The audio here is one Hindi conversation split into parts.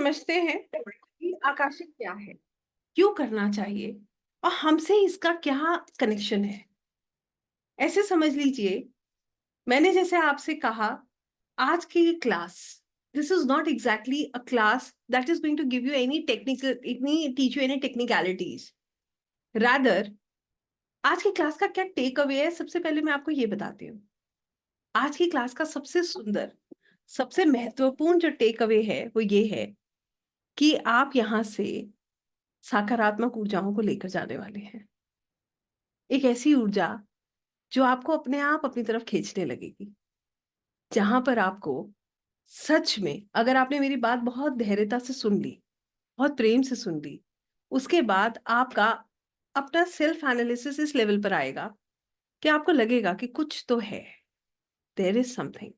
समझते हैं कि आकाशिक क्या है, क्यों करना चाहिए और हमसे इसका क्या कनेक्शन है। ऐसे समझ लीजिए, मैंने जैसे आपसे कहा, आज की class, this is not exactly a class that is going to give you any technical, इतनी teach you any technicalities. Rather, आज की क्लास का क्या टेक अवे है, सबसे पहले मैं आपको ये बताती हूँ। आज की क्लास का सबसे सुंदर, सबसे महत्वपूर्ण जो टेक अवे है वो ये है कि आप यहाँ से सकारात्मक ऊर्जाओं को लेकर जाने वाले हैं। एक ऐसी ऊर्जा जो आपको अपने आप अपनी तरफ खींचने लगेगी, जहां पर आपको सच में, अगर आपने मेरी बात बहुत धैर्यता से सुन ली, बहुत प्रेम से सुन ली, उसके बाद आपका अपना सेल्फ एनालिसिस इस लेवल पर आएगा कि आपको लगेगा कि कुछ तो है, देयर इज समथिंग।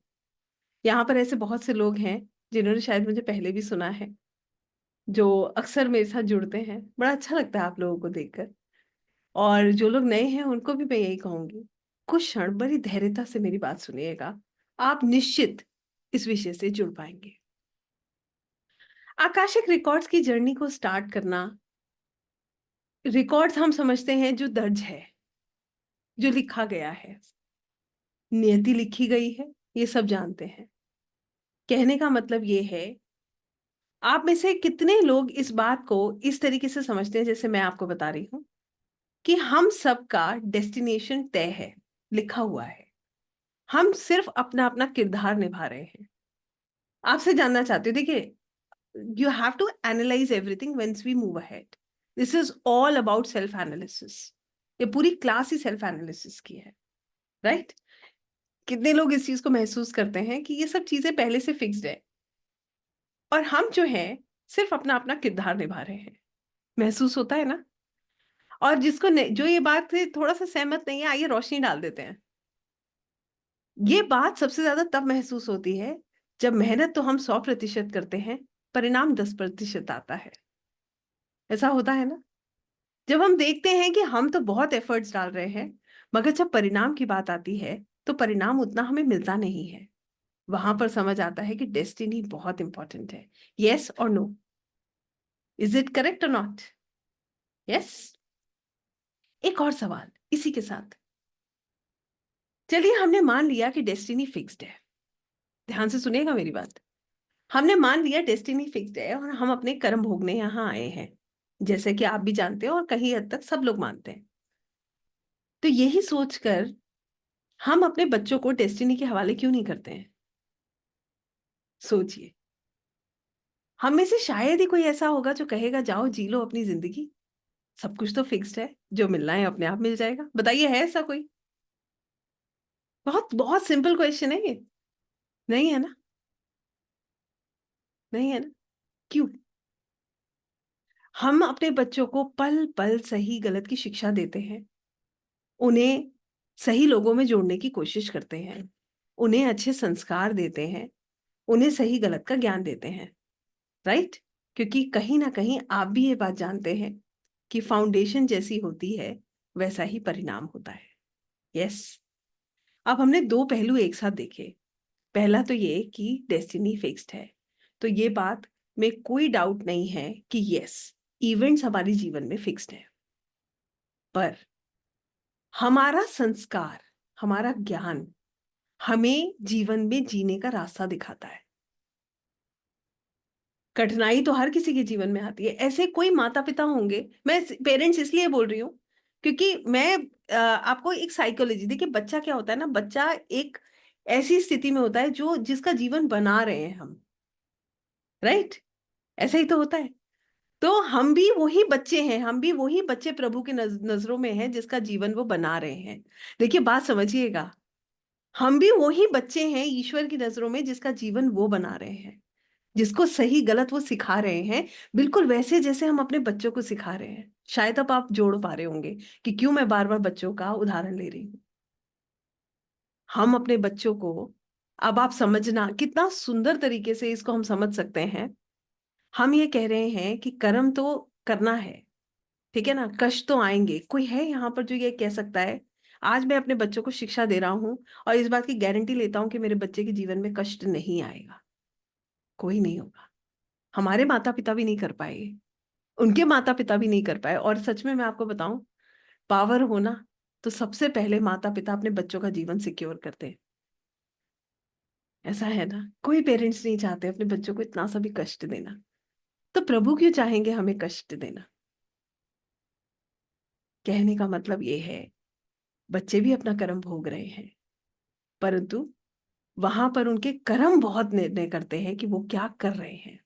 यहाँ पर ऐसे बहुत से लोग हैं जिन्होंने शायद मुझे पहले भी सुना है, जो अक्सर मेरे साथ जुड़ते हैं। बड़ा अच्छा लगता है आप लोगों को देखकर। और जो लोग नए हैं उनको भी मैं यही कहूंगी, कुछ क्षण बड़ी धैर्यता से मेरी बात सुनिएगा, आप निश्चित इस विषय से जुड़ पाएंगे। आकाशिक रिकॉर्ड्स की जर्नी को स्टार्ट करना, रिकॉर्ड्स हम समझते हैं जो दर्ज है, जो लिखा गया है, नियति लिखी गई है, ये सब जानते हैं। कहने का मतलब ये है, आप में से कितने लोग इस बात को इस तरीके से समझते हैं जैसे मैं आपको बता रही हूं कि हम सबका डेस्टिनेशन तय है, लिखा हुआ है, हम सिर्फ अपना अपना किरदार निभा रहे हैं। आपसे जानना चाहती हूँ, देखिए, you have to analyze everything once we move ahead. This is all about self analysis. ये पूरी क्लास ही सेल्फ एनालिसिस की है, राइट? कितने लोग इस चीज को महसूस करते हैं कि ये सब चीजें पहले से फिक्स्ड है और हम जो है सिर्फ अपना अपना किरदार निभा रहे हैं। महसूस होता है ना? और जो ये बात से थोड़ा सा सहमत नहीं है, आइए रोशनी डाल देते हैं। ये बात सबसे ज्यादा तब महसूस होती है जब मेहनत तो हम 100% करते हैं, परिणाम 10% आता है। ऐसा होता है ना? जब हम देखते हैं कि हम तो बहुत एफर्ट्स डाल रहे हैं, मगर जब परिणाम की बात आती है तो परिणाम उतना हमें मिलता नहीं है। वहां पर समझ आता है कि डेस्टिनी बहुत इंपॉर्टेंट है। यस और नो? इज इट करेक्ट और नॉट? यस। एक और सवाल इसी के साथ, चलिए हमने मान लिया कि डेस्टिनी फिक्स्ड है। ध्यान से सुनिएगा मेरी बात। हमने मान लिया डेस्टिनी फिक्स्ड है और हम अपने कर्म भोगने यहाँ आए हैं, जैसे कि आप भी जानते हैं और कहीं हद तक सब लोग मानते हैं। तो यही सोचकर हम अपने बच्चों को डेस्टिनी के हवाले क्यों नहीं करते हैं? सोचिए। हम में से शायद ही कोई ऐसा होगा जो कहेगा जाओ जी लो अपनी जिंदगी, सब कुछ तो फिक्स्ड है, जो मिलना है अपने आप मिल जाएगा। बताइए, है ऐसा कोई? बहुत बहुत सिंपल क्वेश्चन है ये। नहीं है ना? नहीं है ना? क्यों? हम अपने बच्चों को पल पल सही गलत की शिक्षा देते हैं, उन्हें सही लोगों में जोड़ने की कोशिश करते हैं, उन्हें अच्छे संस्कार देते हैं, उन्हें सही गलत का ज्ञान देते हैं, राइट? क्योंकि कहीं ना कहीं आप भी ये बात जानते हैं कि फाउंडेशन जैसी होती है वैसा ही परिणाम होता है। यस। अब हमने दो पहलू एक साथ देखे। पहला तो ये कि डेस्टिनी फिक्स्ड है, तो ये बात में कोई डाउट नहीं है कि यस, इवेंट्स हमारे जीवन में फिक्स्ड है। पर हमारा संस्कार, हमारा ज्ञान हमें जीवन में जीने का रास्ता दिखाता है। कठिनाई तो हर किसी के जीवन में आती है। ऐसे कोई माता पिता होंगे, मैं पेरेंट्स इसलिए बोल रही हूँ क्योंकि मैं आपको एक साइकोलॉजी, देखिए बच्चा क्या होता है ना, बच्चा एक ऐसी स्थिति में होता है जो जिसका जीवन बना रहे हैं हम, राइट? ऐसा ही तो होता है। तो हम भी वही बच्चे हैं, हम भी वही बच्चे प्रभु के नजरों में हैं जिसका जीवन वो बना रहे हैं। देखिए बात समझिएगा, हम भी वही बच्चे हैं ईश्वर की नजरों में जिसका जीवन वो बना रहे हैं, जिसको सही गलत वो सिखा रहे हैं, बिल्कुल वैसे जैसे हम अपने बच्चों को सिखा रहे हैं। शायद अब आप जोड़ पा रहे होंगे कि क्यों मैं बार बार बच्चों का उदाहरण ले रही हूँ। हम अपने बच्चों को, अब आप समझना कितना सुंदर तरीके से इसको हम समझ सकते हैं। हम ये कह रहे हैं कि कर्म तो करना है, ठीक है ना? कष्ट तो आएंगे। कोई है यहाँ पर जो ये कह सकता है, आज मैं अपने बच्चों को शिक्षा दे रहा हूं और इस बात की गारंटी लेता हूं कि मेरे बच्चे के जीवन में कष्ट नहीं आएगा? कोई नहीं होगा। हमारे माता पिता भी नहीं कर पाए, उनके माता पिता भी नहीं कर पाए। और सच में मैं आपको बताऊं, पावर हो ना, तो सबसे पहले माता पिता अपने बच्चों का जीवन सिक्योर करते हैं। ऐसा है ना, कोई पेरेंट्स नहीं चाहते अपने बच्चों को इतना सा भी कष्ट देना, तो प्रभु क्यों चाहेंगे हमें कष्ट देना? कहने का मतलब ये है, बच्चे भी अपना कर्म भोग रहे हैं, परंतु वहां पर उनके कर्म बहुत निर्णय करते हैं कि वो क्या कर रहे हैं।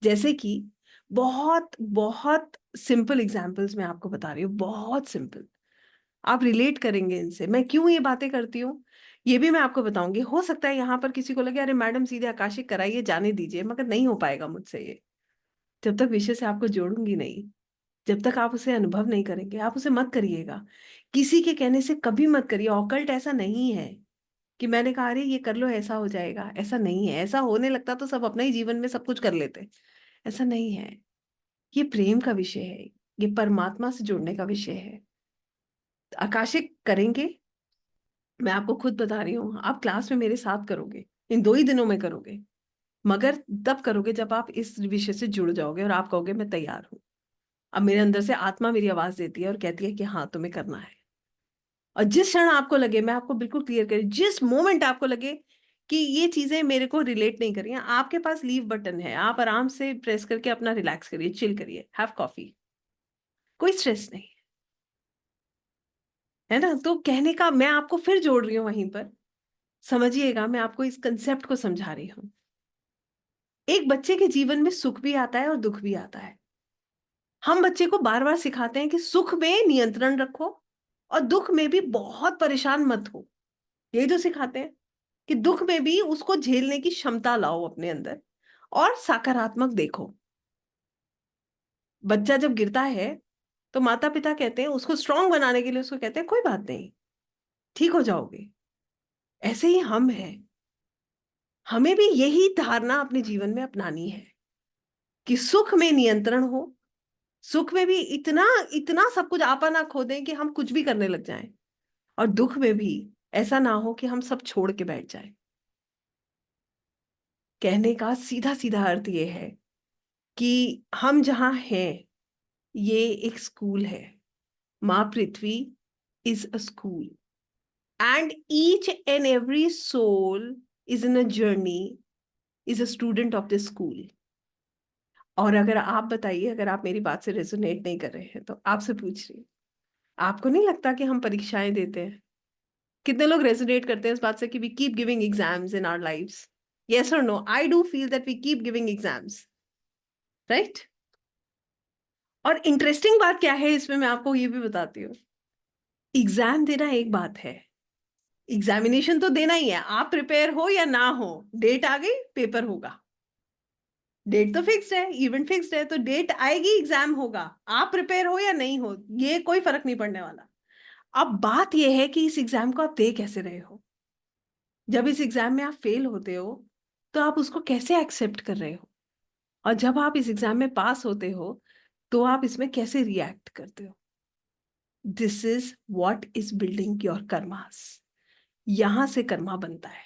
जैसे कि बहुत बहुत सिंपल एग्जांपल्स मैं आपको बता रही हूँ, बहुत सिंपल, आप रिलेट करेंगे इनसे। मैं क्यों ये बातें करती हूँ ये भी मैं आपको बताऊंगी। हो सकता है यहाँ पर किसी को लगे अरे मैडम सीधे आकाशिक कराइए, जाने दीजिए, मगर नहीं हो पाएगा मुझसे ये। जब तक विषय से आपको जोड़ूंगी नहीं, जब तक आप उसे अनुभव नहीं करेंगे, आप उसे मत करिएगा। किसी के कहने से कभी मत करिए। ऑकल्ट ऐसा नहीं है कि मैंने कहा अरे ये कर लो ऐसा हो जाएगा, ऐसा नहीं है। ऐसा होने लगता तो सब अपने ही जीवन में सब कुछ कर लेते, ऐसा नहीं है। ये प्रेम का विषय है, ये परमात्मा से जुड़ने का विषय है। आकाशिक करेंगे, मैं आपको खुद बता रही हूँ, आप क्लास में मेरे साथ करोगे, इन 2 ही दिनों में करोगे, मगर तब करोगे जब आप इस विषय से जुड़ जाओगे और आप कहोगे मैं तैयार हूँ। अब मेरे अंदर से आत्मा मेरी आवाज देती है और कहती है कि हाँ तुम्हें करना है। और जिस क्षण आपको लगे, मैं आपको बिल्कुल क्लियर करी, जिस मोमेंट आपको लगे कि ये चीजें मेरे को रिलेट नहीं कर रही हैं, आपके पास लीव बटन है, आप आराम से प्रेस करके अपना रिलैक्स करिए, चिल करिए, हैव कॉफी, कोई स्ट्रेस नहीं है ना। तो कहने का मैं आपको फिर जोड़ रही हूँ वहीं पर, समझिएगा, मैं आपको इस कंसेप्ट को समझा रही हूँ। एक बच्चे के जीवन में सुख भी आता है और दुख भी आता है। हम बच्चे को बार बार सिखाते हैं कि सुख में नियंत्रण रखो और दुख में भी बहुत परेशान मत हो। यही तो सिखाते हैं कि दुख में भी उसको झेलने की क्षमता लाओ अपने अंदर और सकारात्मक देखो। बच्चा जब गिरता है तो माता पिता कहते हैं उसको स्ट्रांग बनाने के लिए, उसको कहते हैं कोई बात नहीं, ठीक हो जाओगे। ऐसे ही हम हैं, हमें भी यही धारणा अपने जीवन में अपनानी है कि सुख में नियंत्रण हो। सुख में भी इतना इतना सब कुछ आपा ना खो दें कि हम कुछ भी करने लग जाएं, और दुख में भी ऐसा ना हो कि हम सब छोड़ के बैठ जाएं। कहने का सीधा सीधा अर्थ ये है कि हम जहां हैं ये एक स्कूल है। माँ पृथ्वी is a school and each and every soul is in a journey, is a student of the school. और अगर आप बताइए, अगर आप मेरी बात से रेजोनेट नहीं कर रहे हैं तो आपसे पूछ रही हूँ, आपको नहीं लगता कि हम परीक्षाएं देते हैं? कितने लोग रेजोनेट करते हैं इस बात से कि we keep giving exams in our lives? Yes और no? I do feel that we keep giving exams, right? और इंटरेस्टिंग बात क्या है इसमें, मैं आपको ये भी बताती हूँ। एग्जाम देना एक बात है, एग्जामिनेशन तो देना ही है, आप प्रिपेयर हो या ना हो, डेट आ गई पेपर होगा। डेट तो फिक्स्ड है, इवेंट फिक्स्ड है, तो डेट आएगी एग्जाम होगा, आप प्रिपेयर हो या नहीं हो, ये कोई फर्क नहीं पड़ने वाला। अब बात यह है कि इस एग्जाम को आप दे कैसे रहे हो। जब इस एग्जाम में आप फेल होते हो तो आप उसको कैसे एक्सेप्ट कर रहे हो, और जब आप इस एग्जाम में पास होते हो तो आप इसमें कैसे रिएक्ट करते हो। This is what is building your karmas. यहां से कर्मा बनता है।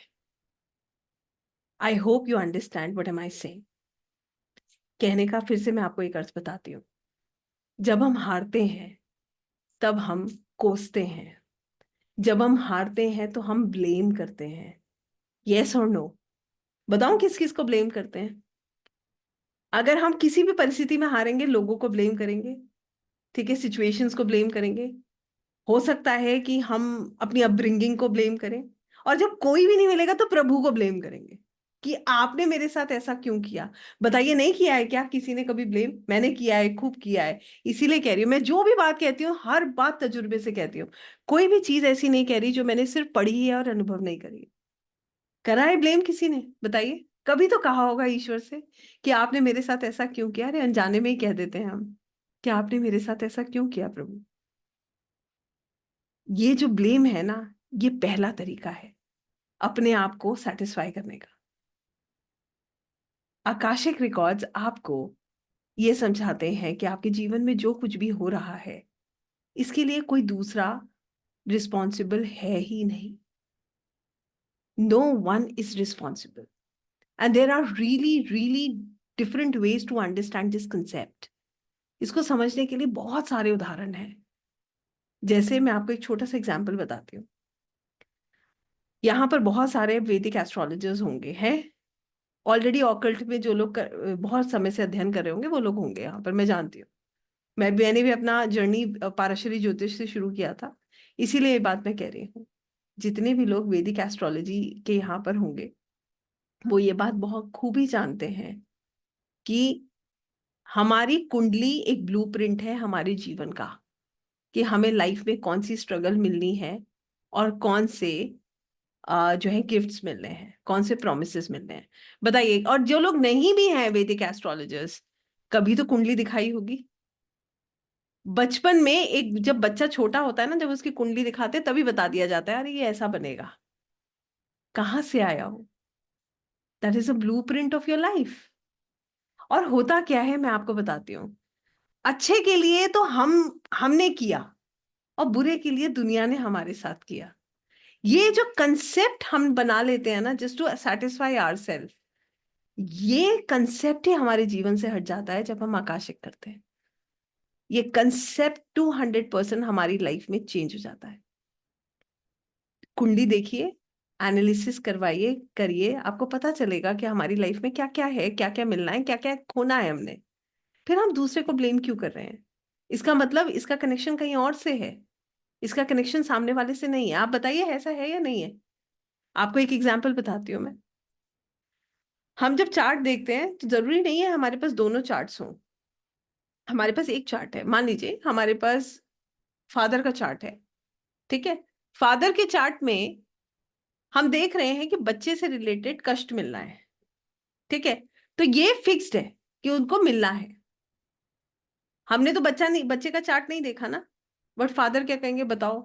आई hope you understand what am I saying. कहने का फिर से मैं आपको एक अर्थ बताती हूँ। जब हम हारते हैं तब हम कोसते हैं, जब हम हारते हैं तो हम ब्लेम करते हैं। यस और नो? बताऊं किस किस को ब्लेम करते हैं? अगर हम किसी भी परिस्थिति में हारेंगे, लोगों को ब्लेम करेंगे, ठीक है, सिचुएशंस को ब्लेम करेंगे, हो सकता है कि हम अपनी अपब्रिंगिंग को ब्लेम करें, और जब कोई भी नहीं मिलेगा तो प्रभु को ब्लेम करेंगे कि आपने मेरे साथ ऐसा क्यों किया। बताइए, नहीं किया है क्या किसी ने कभी ब्लेम? मैंने किया है, खूब किया है। इसीलिए कह रही हूँ, मैं जो भी बात कहती हूँ हर बात तजुर्बे से कहती हूँ। कोई भी चीज ऐसी नहीं कह रही जो मैंने सिर्फ पढ़ी है और अनुभव नहीं करी है। करा है ब्लेम किसी ने? बताइए, कभी तो कहा होगा ईश्वर से कि आपने मेरे साथ ऐसा क्यों किया। अरे अनजाने में ही कह देते हैं हम कि आपने मेरे साथ ऐसा क्यों किया प्रभु। ये जो ब्लेम है ना, ये पहला तरीका है अपने आप को सेटिस्फाई करने का। आकाशिक रिकॉर्ड्स आपको ये समझाते हैं कि आपके जीवन में जो कुछ भी हो रहा है, इसके लिए कोई दूसरा रिस्पॉन्सिबल है ही नहीं। No one is responsible, and there are really really different ways to understand this concept. इसको समझने के लिए बहुत सारे उदाहरण हैं। जैसे मैं आपको एक छोटा सा एग्जाम्पल बताती हूँ। यहाँ पर बहुत सारे वैदिक एस्ट्रोलॉजर्स होंगे, हैं ऑलरेडी ऑकल्ट में जो लोग बहुत समय से अध्ययन कर रहे होंगे वो लोग होंगे यहाँ पर, मैं जानती हूँ। मैंने भी अपना जर्नी पारशरी ज्योतिष से शुरू किया था, इसीलिए ये बात मैं कह रही हूँ। जितने भी लोग वैदिक एस्ट्रोलॉजी के यहाँ पर होंगे वो ये बात बहुत खूब ही जानते हैं कि हमारी कुंडली एक ब्लूप्रिंट है हमारे जीवन का, कि हमें लाइफ में कौन सी स्ट्रगल मिलनी है और कौन से जो है गिफ्ट्स मिलने हैं, कौन से प्रोमिसेस मिलने हैं। बताइए, और जो लोग नहीं भी हैं वैदिक एस्ट्रोलॉजर्स, कभी तो कुंडली दिखाई होगी। बचपन में एक जब बच्चा छोटा होता है ना, जब उसकी कुंडली दिखाते तभी बता दिया जाता है अरे ये ऐसा बनेगा। कहाँ से आया हो? That is a blueprint of your life. और होता क्या है मैं आपको बताती हूँ। अच्छे के लिए तो हमने किया और बुरे के लिए दुनिया ने हमारे साथ किया। ये जो कंसेप्ट हम बना लेते हैं ना, जस्ट टू सेटिस्फाई आवरसेल्फ, ये कंसेप्ट ही हमारे जीवन से हट जाता है जब हम आकाशिक करते हैं। ये कंसेप्ट 200% हमारी लाइफ में चेंज हो जाता है। कुंडली देखिए, एनालिसिस करवाइए, करिए, आपको पता चलेगा कि हमारी लाइफ में क्या क्या है, क्या क्या मिलना है, क्या क्या खोना है हमने। फिर हम दूसरे को ब्लेम क्यों कर रहे हैं? इसका मतलब इसका कनेक्शन कहीं और से है, इसका कनेक्शन सामने वाले से नहीं है। आप बताइए ऐसा है या नहीं है? आपको एक एग्जाम्पल बताती हूँ मैं। हम जब चार्ट देखते हैं तो जरूरी नहीं है हमारे पास दोनों चार्ट्स हों। हमारे पास एक चार्ट है, मान लीजिए हमारे पास फादर का चार्ट है, ठीक है। फादर के चार्ट में हम देख रहे हैं कि बच्चे से रिलेटेड कष्ट मिलना है, ठीक है। तो ये फिक्स्ड है कि उनको मिलना है। हमने तो बच्चे का चार्ट नहीं देखा ना, बट फादर क्या कहेंगे बताओ,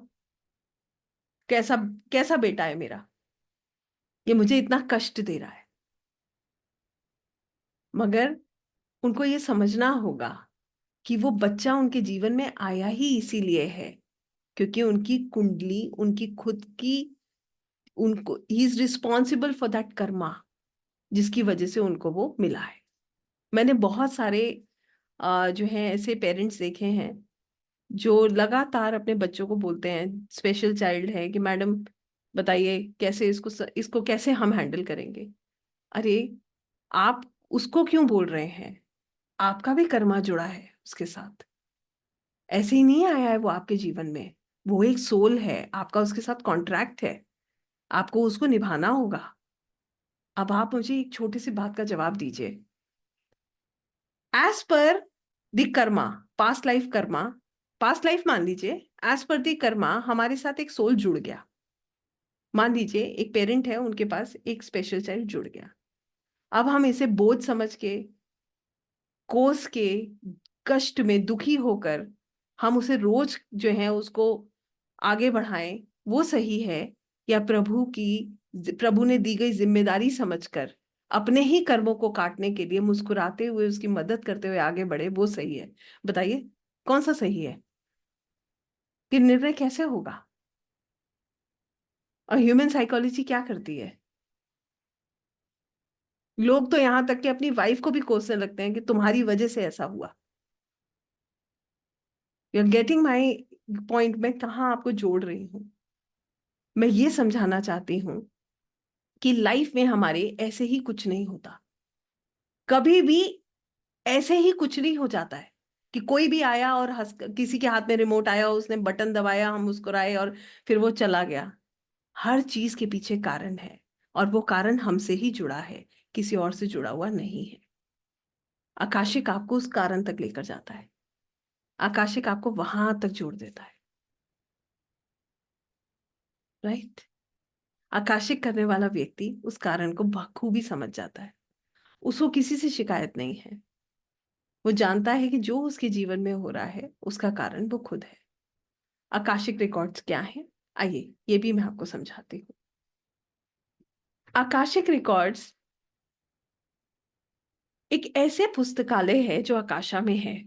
कैसा कैसा बेटा है मेरा, ये मुझे इतना कष्ट दे रहा है। मगर उनको ये समझना होगा कि वो बच्चा उनके जीवन में आया ही इसीलिए है क्योंकि उनकी कुंडली, उनकी खुद की, उनको he is responsible for that Karma, जिसकी वजह से उनको वो मिला है। मैंने बहुत सारे जो हैं ऐसे पेरेंट्स देखे हैं जो लगातार अपने बच्चों को बोलते हैं, स्पेशल चाइल्ड है, कि मैडम बताइए कैसे इसको कैसे हम हैंडल करेंगे। अरे आप उसको क्यों बोल रहे हैं? आपका भी कर्मा जुड़ा है उसके साथ, ऐसे ही नहीं आया है वो आपके जीवन में। वो एक सोल है, आपका उसके साथ कॉन्ट्रैक्ट है, आपको उसको निभाना होगा। अब आप मुझे एक छोटी सी बात का जवाब दीजिए। As per the karma, past life karma, past life मान लीजिए, एज पर द कर्मा हमारे साथ एक सोल जुड़ गया। मान लीजिए एक पेरेंट है, उनके पास एक स्पेशल चाइल्ड जुड़ गया। अब हम इसे बोझ समझ के, कोस के, कष्ट में दुखी होकर हम उसे रोज जो है उसको आगे बढ़ाएं, वो सही है? या प्रभु ने दी गई जिम्मेदारी समझकर अपने ही कर्मों को काटने के लिए मुस्कुराते हुए उसकी मदद करते हुए आगे बढ़े, वो सही है? बताइए कौन सा सही है? कि निर्णय कैसे होगा? और ह्यूमन साइकोलॉजी क्या करती है? लोग तो यहां तक कि अपनी वाइफ को भी कोसने लगते हैं कि तुम्हारी वजह से ऐसा हुआ। You are getting my point? मैं कहाँ आपको जोड़ रही हूँ? मैं ये समझाना चाहती हूँ कि लाइफ में हमारे ऐसे ही कुछ नहीं होता। कभी भी ऐसे ही कुछ नहीं हो जाता है कि कोई भी आया और हंस, किसी के हाथ में रिमोट आया, उसने बटन दबाया, हम मुस्कुराए और फिर वो चला गया। हर चीज के पीछे कारण है और वो कारण हमसे ही जुड़ा है, किसी और से जुड़ा हुआ नहीं है। आकाशिक आपको उस कारण तक लेकर जाता है, आकाशिक आपको वहां तक जोड़ देता है। राइट? आकाशिक करने वाला व्यक्ति उस कारण को बखूबी समझ जाता है। उसको किसी से शिकायत नहीं है। वो जानता है कि जो उसके जीवन में हो रहा है उसका कारण वो खुद है। आकाशिक रिकॉर्ड्स क्या हैं? आइए ये भी मैं आपको समझाती हूँ। आकाशिक रिकॉर्ड्स एक ऐसे पुस्तकालय है जो आकाशा में है,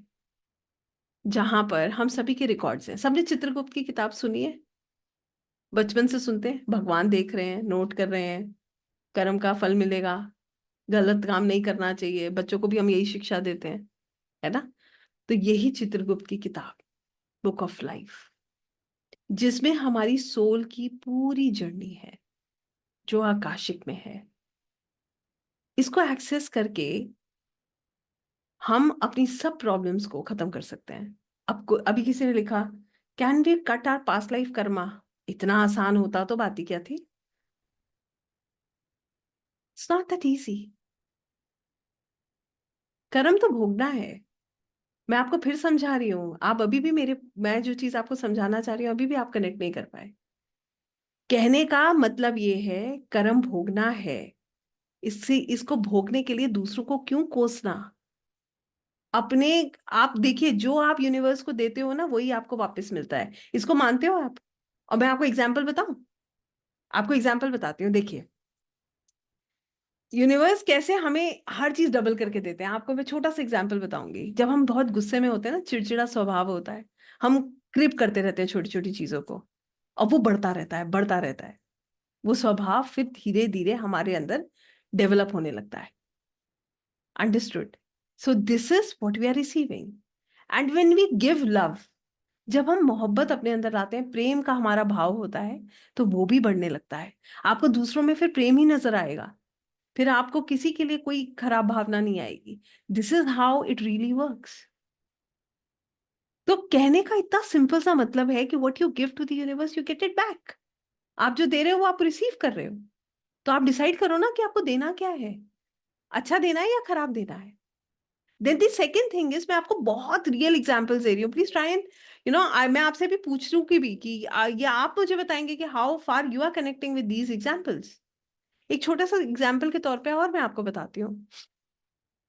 जहां पर हम सभी के रिकॉर्ड्स हैं। सबने चित्रगुप्त की किताब सुनी है? बचपन से सुनते हैं, भगवान देख रहे हैं, नोट कर रहे हैं, कर्म का फल मिलेगा, गलत काम नहीं करना चाहिए, बच्चों को भी हम यही शिक्षा देते हैं, है ना। तो यही चित्रगुप्त की किताब, बुक ऑफ लाइफ, जिसमें हमारी सोल की पूरी जर्नी है जो आकाशिक में है। इसको एक्सेस करके हम अपनी सब प्रॉब्लम्स को खत्म कर सकते हैं। अभी किसी ने लिखा, can we cut our past life karma? इतना आसान होता तो बात ही क्या थी। It's not that easy. कर्म तो भोगना है। मैं आपको फिर समझा रही हूँ, आप अभी भी मैं जो चीज आपको समझाना चाह रही हूँ अभी भी आप कनेक्ट नहीं कर पाए। कहने का मतलब ये है, कर्म भोगना है। इसको भोगने के लिए दूसरों को क्यों कोसना? अपने, आप देखिए, जो आप यूनिवर्स को देते हो ना वही आपको वापस मिलता है। इसको मानते हो आप? और मैं आपको एग्जाम्पल बताऊं, आपको एग्जाम्पल बताती हूँ। देखिए, यूनिवर्स कैसे हमें हर चीज डबल करके देते हैं। आपको मैं छोटा सा एग्जाम्पल बताऊंगी। जब हम बहुत गुस्से में होते हैं ना, चिड़चिड़ा स्वभाव होता है, हम क्रिप करते रहते हैं छोटी छोटी चीजों को, और वो बढ़ता रहता है, बढ़ता रहता है। वो स्वभाव फिर धीरे धीरे हमारे अंदर डेवलप होने लगता है। Understood? So this is what we are receiving. And when we give love, जब हम मोहब्बत अपने अंदर लाते हैं, प्रेम का हमारा भाव होता है, तो वो भी बढ़ने लगता है। आपको दूसरों में फिर प्रेम ही नजर आएगा, फिर आपको किसी के लिए कोई खराब भावना नहीं आएगी। This is how it really works. तो कहने का इतना सिंपल सा मतलब है कि what you give to the universe you get it back. आप जो दे रहे हो वो आप रिसीव कर रहे हो। तो आप डिसाइड करो ना कि आपको देना क्या है, अच्छा देना है या खराब देना है। Then the second thing is, मैं आपको बहुत रियल एग्जांपल्स दे रही हूँ, प्लीज ट्राई एंड मैं आपसे भी पूछ रही हूँ कि ये आप मुझे बताएंगे कि how far you are connecting with these examples. एक छोटा सा एग्जाम्पल के तौर पे और मैं आपको बताती हूँ।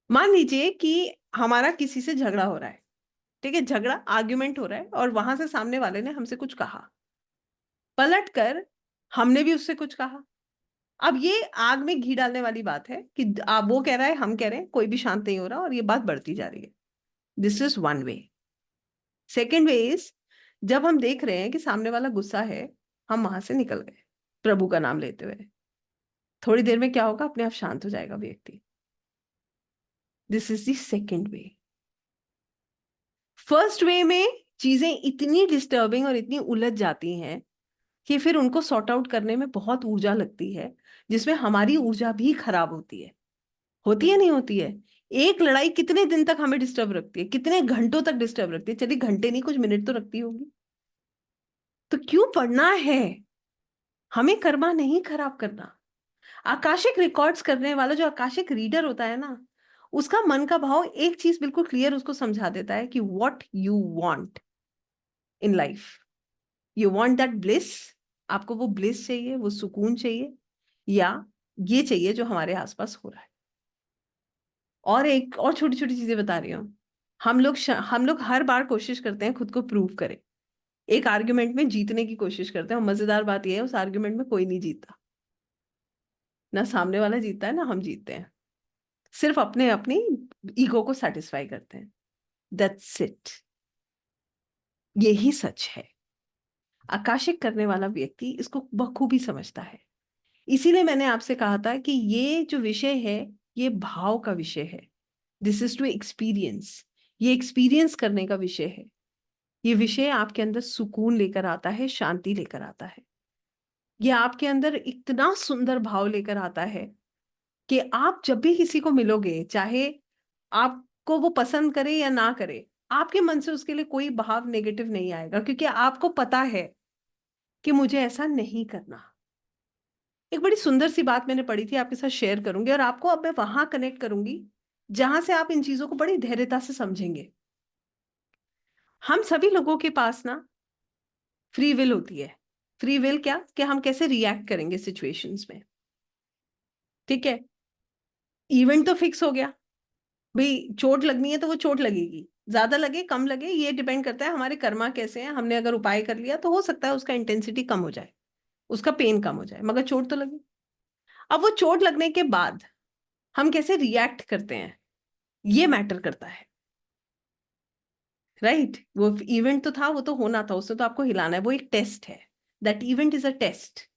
मान लीजिए कि हमारा किसी से झगड़ा हो रहा है, ठीक है, झगड़ा आर्ग्यूमेंट हो रहा है, और वहां से सामने वाले ने हमसे कुछ कहा, पलट कर हमने भी उससे कुछ कहा। अब ये आग में घी डालने वाली बात है कि आप, वो कह रहा है, हम कह रहे हैं, कोई भी शांत नहीं हो रहा और ये बात बढ़ती जा रही है। This is one way. Second way is, जब हम देख रहे हैं कि सामने वाला गुस्सा है, हम वहां से निकल गए प्रभु का नाम लेते हुए। थोड़ी देर में क्या होगा, अपने आप शांत हो जाएगा व्यक्ति। This is the second way. First way में चीजें इतनी डिस्टर्बिंग और इतनी उलझ जाती हैं कि फिर उनको सॉर्ट आउट करने में बहुत ऊर्जा लगती है, जिसमें हमारी ऊर्जा भी खराब होती है नहीं होती है। एक लड़ाई कितने दिन तक हमें डिस्टर्ब रखती है, कितने घंटों तक डिस्टर्ब रखती है? चलिए घंटे नहीं, कुछ मिनट तो रखती होगी। तो क्यों पढ़ना है? हमें कर्मा नहीं खराब करना। आकाशिक रिकॉर्ड्स करने वाला जो आकाशिक रीडर होता है ना, उसका मन का भाव एक चीज बिल्कुल क्लियर उसको समझा देता है कि what you want in life. You want that bliss. आपको वो ब्लिस चाहिए, वो सुकून चाहिए, या ये चाहिए जो हमारे आसपास हो रहा है। और एक और छोटी छोटी चीजें बता रही हूँ। हम लोग हर बार कोशिश करते हैं खुद को प्रूव करें, एक आर्ग्यूमेंट में जीतने की कोशिश करते हैं, और मजेदार बात यह है उस आर्ग्यूमेंट में कोई नहीं जीतता। ना सामने वाला जीतता है ना हम जीतते हैं। सिर्फ अपने अपनी ईगो को सेटिस्फाई करते हैं। That's it. यही सच है। आकाशिक करने वाला व्यक्ति इसको बखूबी समझता है। इसीलिए मैंने आपसे कहा था कि ये जो विषय है, ये भाव का विषय है। This is to experience. ये एक्सपीरियंस करने का विषय है। ये विषय आपके अंदर सुकून लेकर आता है, शांति लेकर आता है। ये आपके अंदर इतना सुंदर भाव लेकर आता है कि आप जब भी किसी को मिलोगे, चाहे आपको वो पसंद करे या ना करे, आपके मन से उसके लिए कोई भाव नेगेटिव नहीं आएगा, क्योंकि आपको पता है कि मुझे ऐसा नहीं करना। एक बड़ी सुंदर सी बात मैंने पढ़ी थी, आपके साथ शेयर करूंगी, और आपको अब मैं वहां कनेक्ट करूंगी जहां से आप इन चीजों को बड़ी धैर्यता से समझेंगे। हम सभी लोगों के पास ना फ्री विल होती है। फ्री विल क्या, कि हम कैसे रिएक्ट करेंगे सिचुएशंस में। ठीक है, इवेंट तो फिक्स हो गया भाई, चोट लगनी है तो वो चोट लगेगी, ज्यादा लगे कम लगे ये डिपेंड करता है हमारे कर्मा कैसे हैं। हमने अगर उपाय कर लिया तो हो सकता है उसका इंटेंसिटी कम हो जाए, उसका पेन कम हो जाए, मगर चोट तो लगी। अब वो चोट लगने के बाद हम कैसे रिएक्ट करते हैं, ये मैटर करता है। राइट? वो इवेंट तो था, वो तो होना था, उससे तो आपको हिलाना है, वो एक टेस्ट है। That event is a test.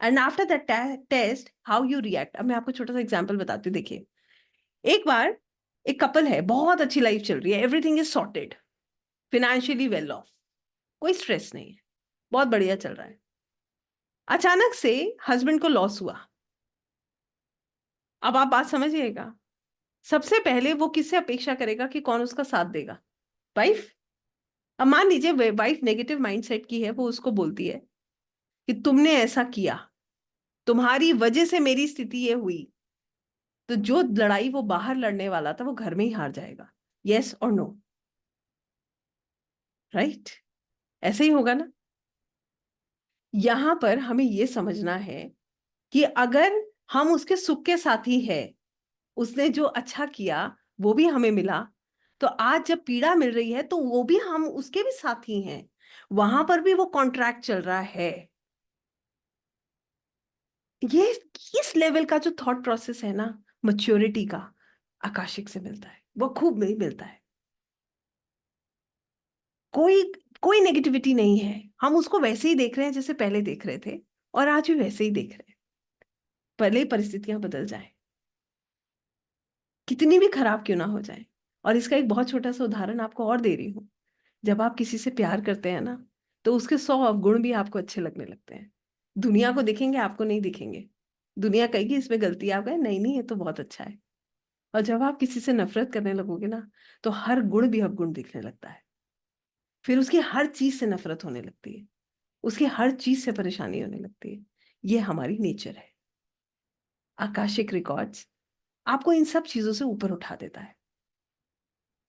And after that test how you react. अब मैं आपको छोटा सा एग्जाम्पल बताती हूँ। देखिए, एक बार एक कपल है, बहुत अच्छी लाइफ चल रही है, everything is sorted, financially well of, कोई स्ट्रेस नहीं है, बहुत बढ़िया चल रहा है। अचानक से हस्बैंड को लॉस हुआ। अब आप बात समझिएगा, सबसे पहले वो किससे अपेक्षा करेगा कि कौन उसका साथ देगा? वाइफ। अब मान लीजिए वाइफ नेगेटिव माइंडसेट की है, वो उसको बोलती है कि तुमने ऐसा किया, तुम्हारी वजह से मेरी स्थिति ये हुई, तो जो लड़ाई वो बाहर लड़ने वाला था वो घर में ही हार जाएगा। यस और नो? राइट? ऐसे ही होगा ना। यहां पर हमें यह समझना है कि अगर हम उसके सुख के साथी है, उसने जो अच्छा किया वो भी हमें मिला, तो आज जब पीड़ा मिल रही है तो वो भी हम उसके भी साथी हैं, वहां पर भी वो कॉन्ट्रैक्ट चल रहा है। ये इस लेवल का जो थॉट प्रोसेस है ना, मैच्योरिटी का, आकाशिक से मिलता है, वो खूब नहीं मिलता है। कोई कोई नेगेटिविटी नहीं है, हम उसको वैसे ही देख रहे हैं जैसे पहले देख रहे थे, और आज भी वैसे ही देख रहे हैं, भले ही परिस्थितियां बदल जाए, कितनी भी खराब क्यों ना हो जाए। और इसका एक बहुत छोटा सा उदाहरण आपको और दे रही हूँ। जब आप किसी से प्यार करते हैं ना, तो उसके 100 अवगुण भी आपको अच्छे लगने लगते हैं। दुनिया को दिखेंगे, आपको नहीं दिखेंगे। दुनिया कहेगी इसमें गलती है, आप कहें नहीं नहीं ये तो बहुत अच्छा है। और जब आप किसी से नफरत करने लगोगे ना, तो हर गुण भी अवगुण दिखने लगता है। फिर उसकी हर चीज से नफरत होने लगती है, उसकी हर चीज से परेशानी होने लगती है। ये हमारी नेचर है। आकाशिक रिकॉर्ड्स आपको इन सब चीजों से ऊपर उठा देता है।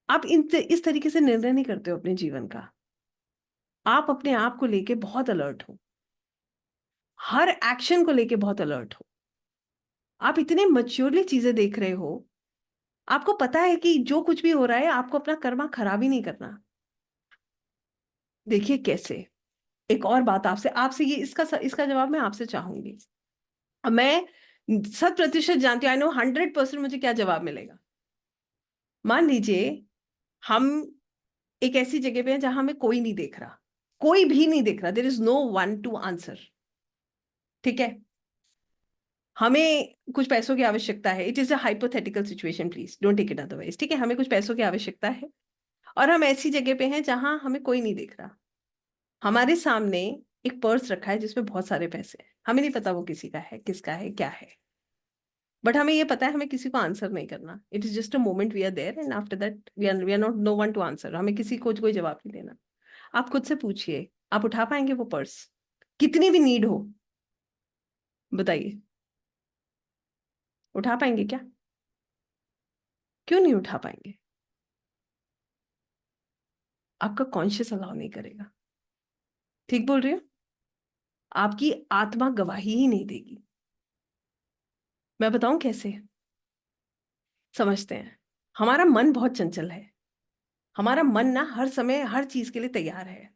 आप इस तरीके से निर्णय नहीं करते हो अपने जीवन का। आप अपने आप को लेके बहुत अलर्ट हो, हर एक्शन को लेके बहुत अलर्ट हो। आप इतने मैच्योरली चीजें देख रहे हो, आपको पता है कि जो कुछ भी हो रहा है आपको अपना कर्मा खराब ही नहीं करना। देखिए कैसे। एक और बात आपसे आपसे ये इसका जवाब मैं आपसे चाहूंगी। अब मैं 100% जानती हूँ, आई नो 100% मुझे क्या जवाब मिलेगा। मान लीजिए हम एक ऐसी जगह पे हैं जहां हमें कोई नहीं देख रहा, कोई भी नहीं देख रहा, there is no one to answer. ठीक है, हमें कुछ पैसों की आवश्यकता है, it is a hypothetical situation, please don't take it otherwise. ठीक है, हमें कुछ पैसों की आवश्यकता है, और हम ऐसी जगह पे हैं जहां हमें कोई नहीं देख रहा। हमारे सामने एक पर्स रखा है जिसमें बहुत सारे पैसे हैं, हमें नहीं पता वो किसी का है, किसका है, क्या है, बट हमें ये पता है हमें किसी को आंसर नहीं करना। It is just a moment, we are there and after that we are not no one to answer. हमें किसी को कोई जवाब नहीं देना। आप खुद से पूछिए, आप उठा पाएंगे वो पर्स? कितनी भी नीड हो, बताइए, उठा पाएंगे क्या? क्यों नहीं उठा पाएंगे? आपका कॉन्शियस अलाउ नहीं करेगा। ठीक बोल रही हूँ? आपकी आत्मा गवाही ही नहीं देगी। मैं बताऊं कैसे समझते हैं। हमारा मन बहुत चंचल है, हमारा मन ना हर समय हर चीज के लिए तैयार है।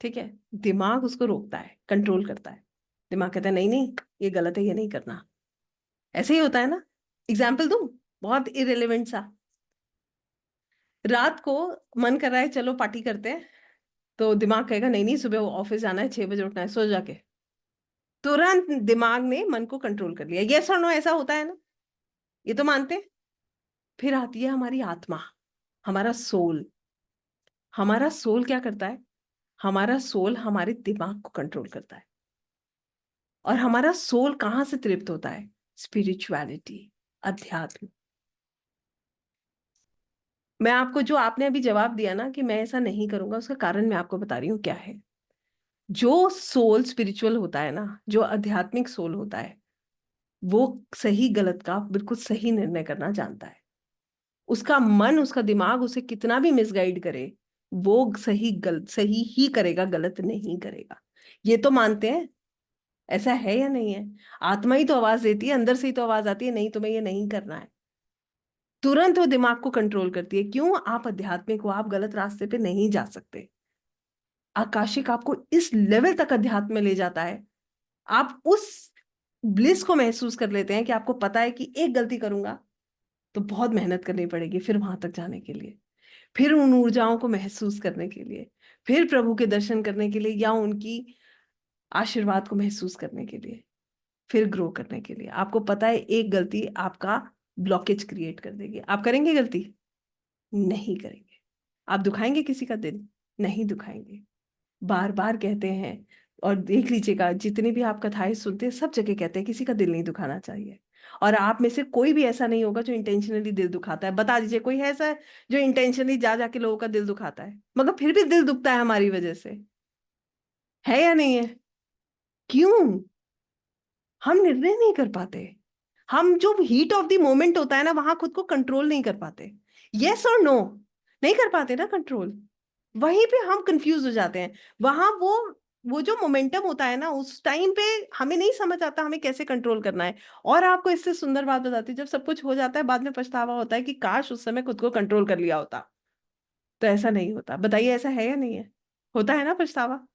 ठीक है, दिमाग उसको रोकता है, कंट्रोल करता है। दिमाग कहता है नहीं नहीं ये गलत है, ये नहीं करना। ऐसे ही होता है ना। एग्जाम्पल दूं, बहुत इरेलीवेंट सा। रात को मन कर रहा है चलो पार्टी करते हैं, तो दिमाग कहेगा नहीं नहीं सुबह ऑफिस जाना है, 6 बजे उठना है, सो जाके। तुरंत दिमाग ने मन को कंट्रोल कर लिया। यस और नो? ऐसा होता है ना, ये तो मानते हैं। फिर आती है हमारी आत्मा, हमारा सोल। हमारा सोल क्या करता है? हमारा सोल हमारे दिमाग को कंट्रोल करता है। और हमारा सोल कहाँ से तृप्त होता है? स्पिरिचुअलिटी, अध्यात्म। मैं आपको जो आपने अभी जवाब दिया ना कि मैं ऐसा नहीं करूंगा, उसका कारण मैं आपको बता रही हूँ क्या है। जो सोल स्पिरिचुअल होता है ना, जो आध्यात्मिक सोल होता है, वो सही गलत का बिल्कुल सही निर्णय करना जानता है। उसका मन, उसका दिमाग उसे कितना भी मिसगाइड करे, वो सही ही करेगा, गलत नहीं करेगा। ये तो मानते हैं। ऐसा है या नहीं है? आत्मा ही तो आवाज देती है, अंदर से ही तो आवाज आती है नहीं तुम्हें ये नहीं करना है। तुरंत वो दिमाग को कंट्रोल करती है। क्यों? आप आध्यात्मिक हो, आप गलत रास्ते पे नहीं जा सकते। आकाशिक आपको इस लेवल तक अध्यात्म में ले जाता है, आप उस ब्लिस को महसूस कर लेते हैं कि आपको पता है कि एक गलती करूंगा तो बहुत मेहनत करनी पड़ेगी फिर वहां तक जाने के लिए, फिर उन ऊर्जाओं को महसूस करने के लिए, फिर प्रभु के दर्शन करने के लिए, या उनकी आशीर्वाद को महसूस करने के लिए, फिर ग्रो करने के लिए। आपको पता है एक गलती आपका ब्लॉकेज क्रिएट कर देगी। आप करेंगे गलती? नहीं करेंगे। आप दुखाएंगे किसी का दिल? नहीं दुखाएंगे। बार बार कहते हैं, और देख लीजिएगा जितनी भी आप कथाएं सुनते हैं सब जगह कहते हैं किसी का दिल नहीं दुखाना चाहिए। और आप में से कोई भी ऐसा नहीं होगा जो इंटेंशनली दिल दुखाता है। बता दीजिए कोई है ऐसा जो इंटेंशनली जा जाके लोगों का दिल दुखाता है, मगर फिर भी दिल दुखता है हमारी वजह से? है या नहीं है? क्यों? हम निर्णय नहीं कर पाते। हम जो हीट ऑफ द मोमेंट होता है ना, वहां खुद को कंट्रोल नहीं कर पाते। यस और नो नहीं कर पाते ना कंट्रोल। वहीं पे हम कंफ्यूज हो जाते हैं। वहां वो जो मोमेंटम होता है ना, उस टाइम पे हमें नहीं समझ आता हमें कैसे कंट्रोल करना है। और आपको इससे सुंदर बात बताती हूँ, जब सब कुछ हो जाता है बाद में पछतावा होता है कि काश उस समय खुद को कंट्रोल कर लिया होता। तो ऐसा नहीं होता। बताइए ऐसा है या नहीं है? होता है ना पछतावा?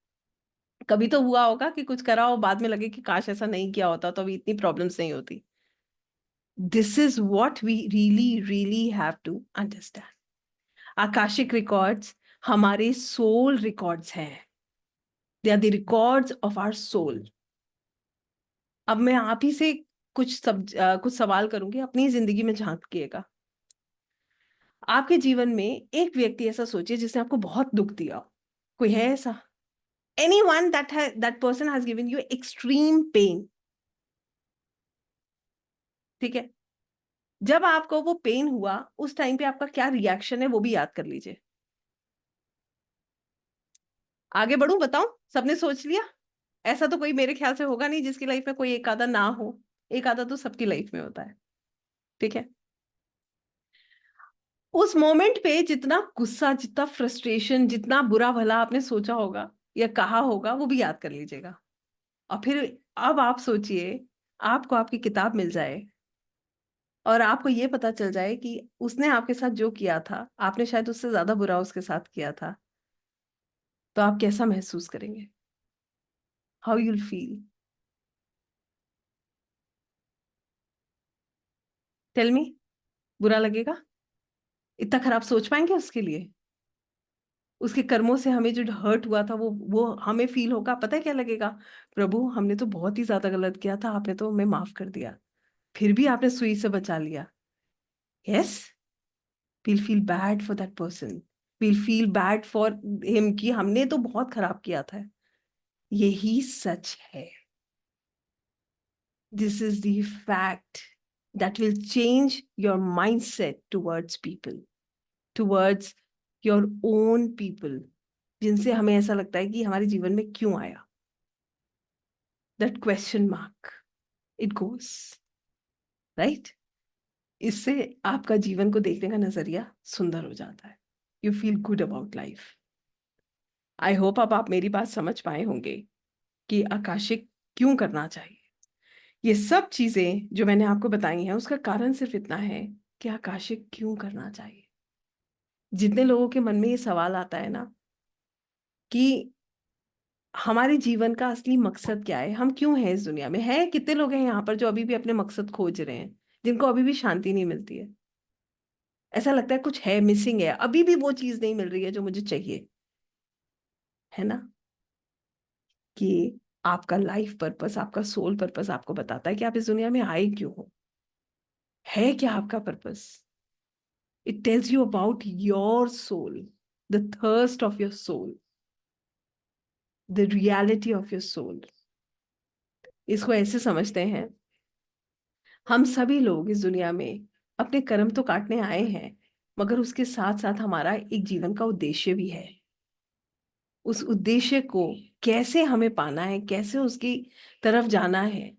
कभी तो हुआ होगा कि कुछ करा हो, बाद में लगे कि काश ऐसा नहीं किया होता तो अभी इतनी प्रॉब्लम्स नहीं होती। This is what we really really have to understand. Akashic records हमारे सोल रिकॉर्ड्स हैं। They are the records of our soul. अब मैं आप ही से कुछ सवाल करूंगी, अपनी जिंदगी में झांकिएगा। आपके जीवन में एक व्यक्ति ऐसा सोचिए जिसने आपको बहुत दुख दिया हो। कोई है ऐसा? anyone that person has given you extreme pain। ठीक है? जब आपको वो पेन हुआ उस टाइम पे आपका क्या रिएक्शन है वो भी याद कर लीजिए। आगे बढ़ूं, बताऊं? सबने सोच लिया? ऐसा तो कोई मेरे ख्याल से होगा नहीं जिसकी लाइफ में कोई एक आधा ना हो। एक आधा तो सबकी लाइफ में होता है। ठीक है? उस मोमेंट पे जितना गुस्सा, जितना फ्रस्ट्रेशन, जितना बुरा भला आपने सोचा होगा या कहा होगा, वो भी याद कर लीजिएगा। और फिर अब आप सोचिए, आपको आपकी किताब मिल जाए और आपको ये पता चल जाए कि उसने आपके साथ जो किया था, आपने शायद उससे ज्यादा बुरा उसके साथ किया था। तो आप कैसा महसूस करेंगे? How you'll feel? Tell me. बुरा लगेगा? इतना खराब सोच पाएंगे उसके लिए? उसके कर्मों से हमें जो हर्ट हुआ था वो हमें फील होगा। पता है क्या लगेगा? प्रभु हमने तो बहुत ही ज्यादा गलत किया था, आपने तो हमें माफ कर दिया, फिर भी आपने सुई से बचा लिया। Yes, we'll feel bad for that person। we'll feel bad for him कि हमने तो बहुत खराब किया था। यही सच है। This is the fact that will change your mindset towards people, towards your own people, जिनसे हमें ऐसा लगता है कि हमारे जीवन में क्यों आया। That question mark, it goes, right? इससे आपका जीवन को देखने का नजरिया सुंदर हो जाता है। You feel good about life। I hope अब आप मेरी बात समझ पाए होंगे कि आकाशिक क्यों करना चाहिए। ये सब चीजें जो मैंने आपको बताई हैं उसका कारण सिर्फ इतना है कि आकाशिक क्यों करना चाहिए। जितने लोगों के मन में ये सवाल आता है ना कि हमारे जीवन का असली मकसद क्या है, हम क्यों हैं इस दुनिया में, है कितने लोग हैं यहाँ पर जो अभी भी अपने मकसद खोज रहे हैं, जिनको अभी भी शांति नहीं मिलती है। ऐसा लगता है कुछ है, मिसिंग है, अभी भी वो चीज नहीं मिल रही है जो मुझे चाहिए। है ना? कि आपका लाइफ पर्पस, आपका सोल पर्पस आपको बताता है कि आप इस दुनिया में आए क्यों हो। है क्या आपका purpose? It tells you about your soul, the thirst of your soul, the reality of your soul. इसको ऐसे समझते हैं, हम सभी लोग इस दुनिया में अपने कर्म तो काटने आए हैं, मगर उसके साथ साथ हमारा एक जीवन का उद्देश्य भी है। उस उद्देश्य को कैसे हमें पाना है, कैसे उसकी तरफ जाना है।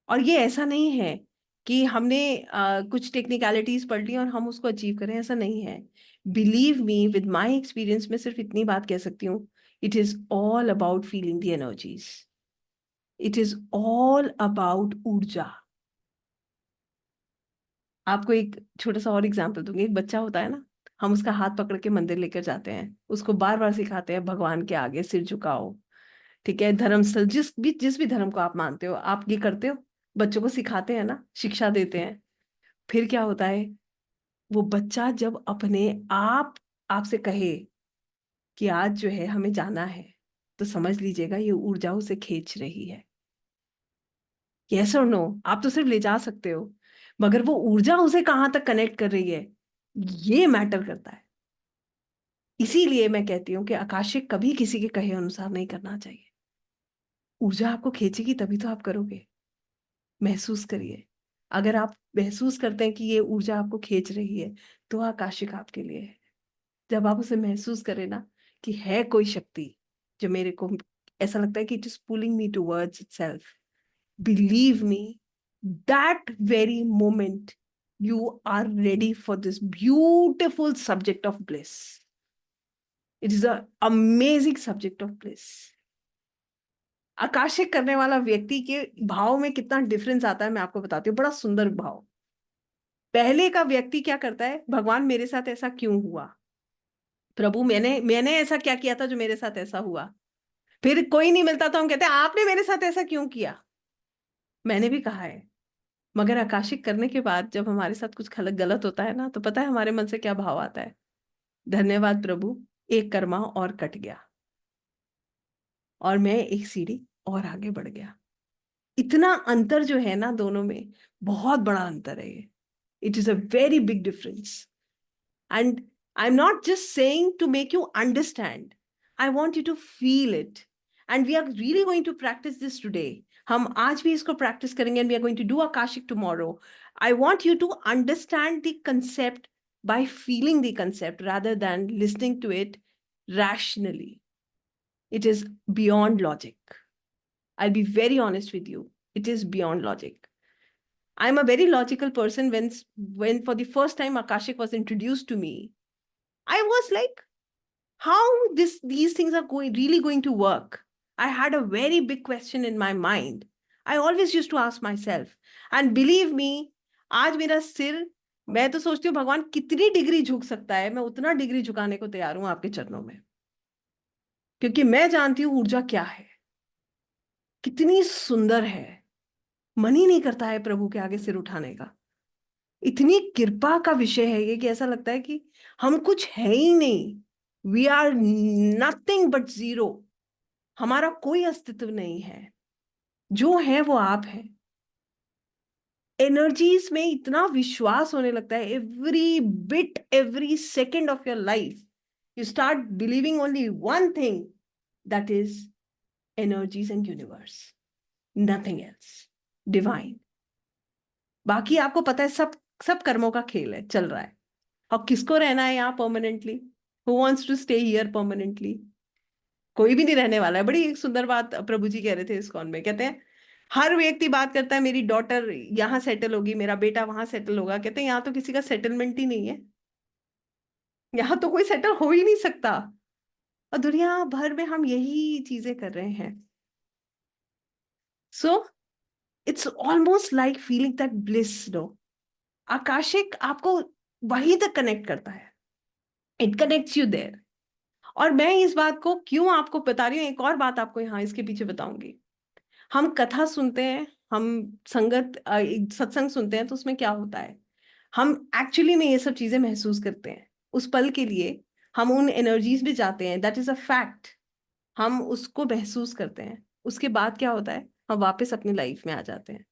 और ये ऐसा नहीं है कि हमने कुछ टेक्निकलिटीज पढ़ ली और हम उसको अचीव करें, ऐसा नहीं है। Believe me, with my experience में सिर्फ इतनी बात कह सकती हूँ, it is all about feeling the energies. It is all about ऊर्जा। आपको एक छोटा सा और एग्जाम्पल दूंगी। एक बच्चा होता है ना, हम उसका हाथ पकड़ के मंदिर लेकर जाते हैं, उसको बार बार सिखाते हैं भगवान के आगे सिर झुकाओ। ठीक है? धर्मस्थल, जिस भी धर्म को आप मानते हो आप ये करते हो, बच्चों को सिखाते हैं ना, शिक्षा देते हैं। फिर क्या होता है? वो बच्चा जब अपने आप आपसे कहे कि आज जो है हमें जाना है, तो समझ लीजिएगा ये ऊर्जा उसे खींच रही है। यस और नो, आप तो सिर्फ ले जा सकते हो, मगर वो ऊर्जा उसे कहां तक कनेक्ट कर रही है ये मैटर करता है। इसीलिए मैं कहती हूँ कि आकाशिक कभी किसी के कहे अनुसार नहीं करना चाहिए। ऊर्जा आपको खींचेगी तभी तो आप करोगे। महसूस करिए, अगर आप महसूस करते हैं कि ये ऊर्जा आपको खींच रही है तो आकाशिक आपके लिए है। जब आप उसे महसूस करें ना कि है कोई शक्ति जो मेरे को, ऐसा लगता है कि it is pulling me towards itself, believe me, that very moment you are ready for this beautiful subject of bliss. It is an amazing subject of bliss. Akashic करने वाला व्यक्ति के भाव में कितना डिफरेंस आता है मैं आपको बताती हूँ, बड़ा सुंदर भाव। पहले का व्यक्ति क्या करता है, भगवान मेरे साथ ऐसा क्यों हुआ, प्रभु मैंने मैंने ऐसा क्या किया था जो मेरे साथ ऐसा हुआ। फिर कोई नहीं मिलता तो हम कहते हैं आपने मेरे साथ ऐसा क्यों किया। मैंने भी कहा है, मगर आकाशिक करने के बाद जब हमारे साथ कुछ गलत होता है ना, तो पता है हमारे मन से क्या भाव आता है, धन्यवाद प्रभु, एक कर्मा और कट गया और मैं एक सीढ़ी और आगे बढ़ गया। इतना अंतर जो है ना दोनों में, बहुत बड़ा अंतर है ये। It is a very big difference. And I am not just saying to make you understand, I want you to feel it. And we are really going to practise this today. हम आज भी इसको प्रैक्टिस करेंगे and we are going to do akashic tomorrow. I want you to understand the concept by feeling the concept rather than listening to it rationally. It is beyond logic. I'll be very honest with you. It is beyond logic. I'm a very logical person. When for the first time Akashic was introduced to me, I was like, how these things are really going to work? I had a very big question in my mind. I always used to ask myself. And believe me, आज मेरा सिर, मैं तो सोचती हूँ भगवान कितनी डिग्री झुक सकता है, मैं उतना डिग्री झुकाने को तैयार हूं आपके चरणों में, क्योंकि मैं जानती हूँ ऊर्जा क्या है, कितनी सुंदर है। मन ही नहीं करता है प्रभु के आगे सिर उठाने का। इतनी कृपा का विषय है ये कि ऐसा लगता है कि हम कुछ है ही नहीं, we are nothing but zero. हमारा कोई अस्तित्व नहीं है, जो है वो आप है। एनर्जीज में इतना विश्वास होने लगता है, every bit every second of your life you start believing only one thing, that is energies and universe, nothing else, divine. बाकी आपको पता है सब सब कर्मों का खेल है, चल रहा है। और किसको रहना है यहाँ permanently, who wants to stay here permanently? कोई भी नहीं रहने वाला है। बड़ी एक सुंदर बात प्रभु जी कह रहे थे इस्कॉन में, कहते हैं हर व्यक्ति बात करता है मेरी डॉटर यहाँ सेटल होगी, मेरा बेटा वहां सेटल होगा। कहते हैं यहाँ तो किसी का सेटलमेंट ही नहीं है, यहाँ तो कोई सेटल हो ही नहीं सकता। और दुनिया भर में हम यही चीजें कर रहे हैं। So it's almost like feeling that bliss. No, akashic आपको वहीं तक कनेक्ट करता है, इट कनेक्ट्स यू देयर। और मैं इस बात को क्यों आपको बता रही हूँ, एक और बात आपको यहाँ इसके पीछे बताऊंगी। हम कथा सुनते हैं, हम सत्संग सुनते हैं, तो उसमें क्या होता है, हम एक्चुअली में ये सब चीजें महसूस करते हैं। उस पल के लिए हम उन एनर्जीज में जाते हैं, दैट इज अ फैक्ट। हम उसको महसूस करते हैं, उसके बाद क्या होता है, हम वापस अपनी लाइफ में आ जाते हैं।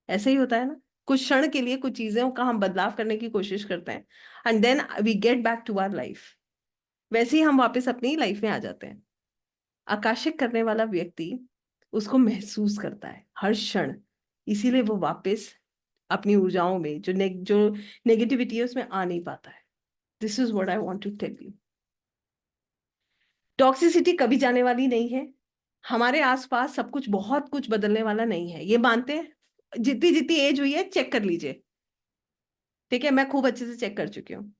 ऐसे ही होता है ना, कुछ क्षण के लिए कुछ चीजों का हम बदलाव करने की कोशिश करते हैं and then we get back to our life. वैसे ही हम वापस अपनी लाइफ में आ जाते हैं। आकाशिक करने वाला व्यक्ति उसको महसूस करता है हर क्षण, इसीलिए वो वापस अपनी ऊर्जाओं में जो नेगेटिविटी है उसमें आ नहीं पाता है। This is what I want to tell you. Toxicity कभी जाने वाली नहीं है। हमारे आसपास सब कुछ बहुत कुछ बदलने वाला नहीं है, ये मानते हैं। जितनी जितनी एज हुई है चेक कर लीजिए, ठीक है, मैं खूब अच्छे से चेक कर चुकी हूँ।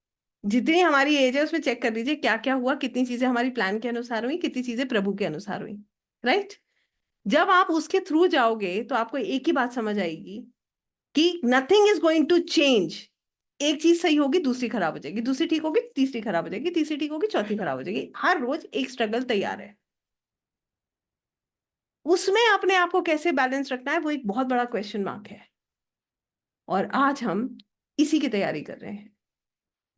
जितनी हमारी एज है उसमें चेक कर लीजिए क्या क्या हुआ, कितनी चीजें हमारी प्लान के अनुसार हुई, कितनी चीजें प्रभु के अनुसार हुई। राइट? जब आप उसके थ्रू जाओगे तो आपको एक ही बात समझ आएगी कि nothing is going to change. एक चीज सही होगी, दूसरी खराब हो जाएगी, दूसरी ठीक होगी, तीसरी खराब हो जाएगी, तीसरी ठीक होगी, चौथी खराब हो जाएगी। हर रोज एक स्ट्रगल तैयार है। उसमें अपने आप को कैसे बैलेंस रखना है वो एक बहुत बड़ा क्वेश्चन मार्क है। और आज हम इसी की तैयारी कर रहे हैं।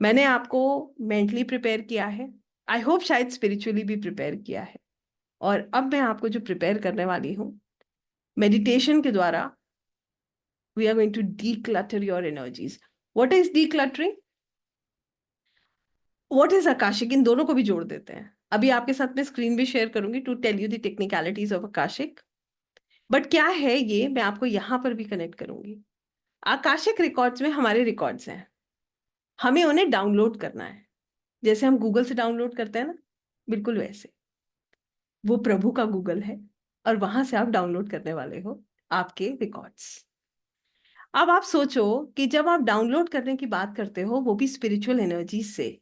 मैंने आपको मेंटली प्रिपेयर किया है, आई होप शायद स्पिरिचुअली भी प्रिपेयर किया है। और अब मैं आपको जो प्रिपेयर करने वाली हूँ, मेडिटेशन के द्वारा we are going to declutter your energies. What is decluttering, what is akashic, इन दोनों को भी जोड़ देते हैं। अभी आपके साथ मैं स्क्रीन भी शेयर करूंगी to tell you the technicalities of akashic. But क्या है ये, मैं आपको यहां पर भी कनेक्ट करूंगी। आकाशिक रिकॉर्ड्स में हमारे रिकॉर्ड्स हैं, हमें उन्हें डाउनलोड करना है। जैसे हम गूगल से डाउनलोड करते हैं ना, बिल्कुल वैसे वो प्रभु का गूगल है, और वहां से आप डाउनलोड करने वाले हो आपके रिकॉर्ड्स। अब आप सोचो कि जब आप डाउनलोड करने की बात करते हो, वो भी स्पिरिचुअल एनर्जी से,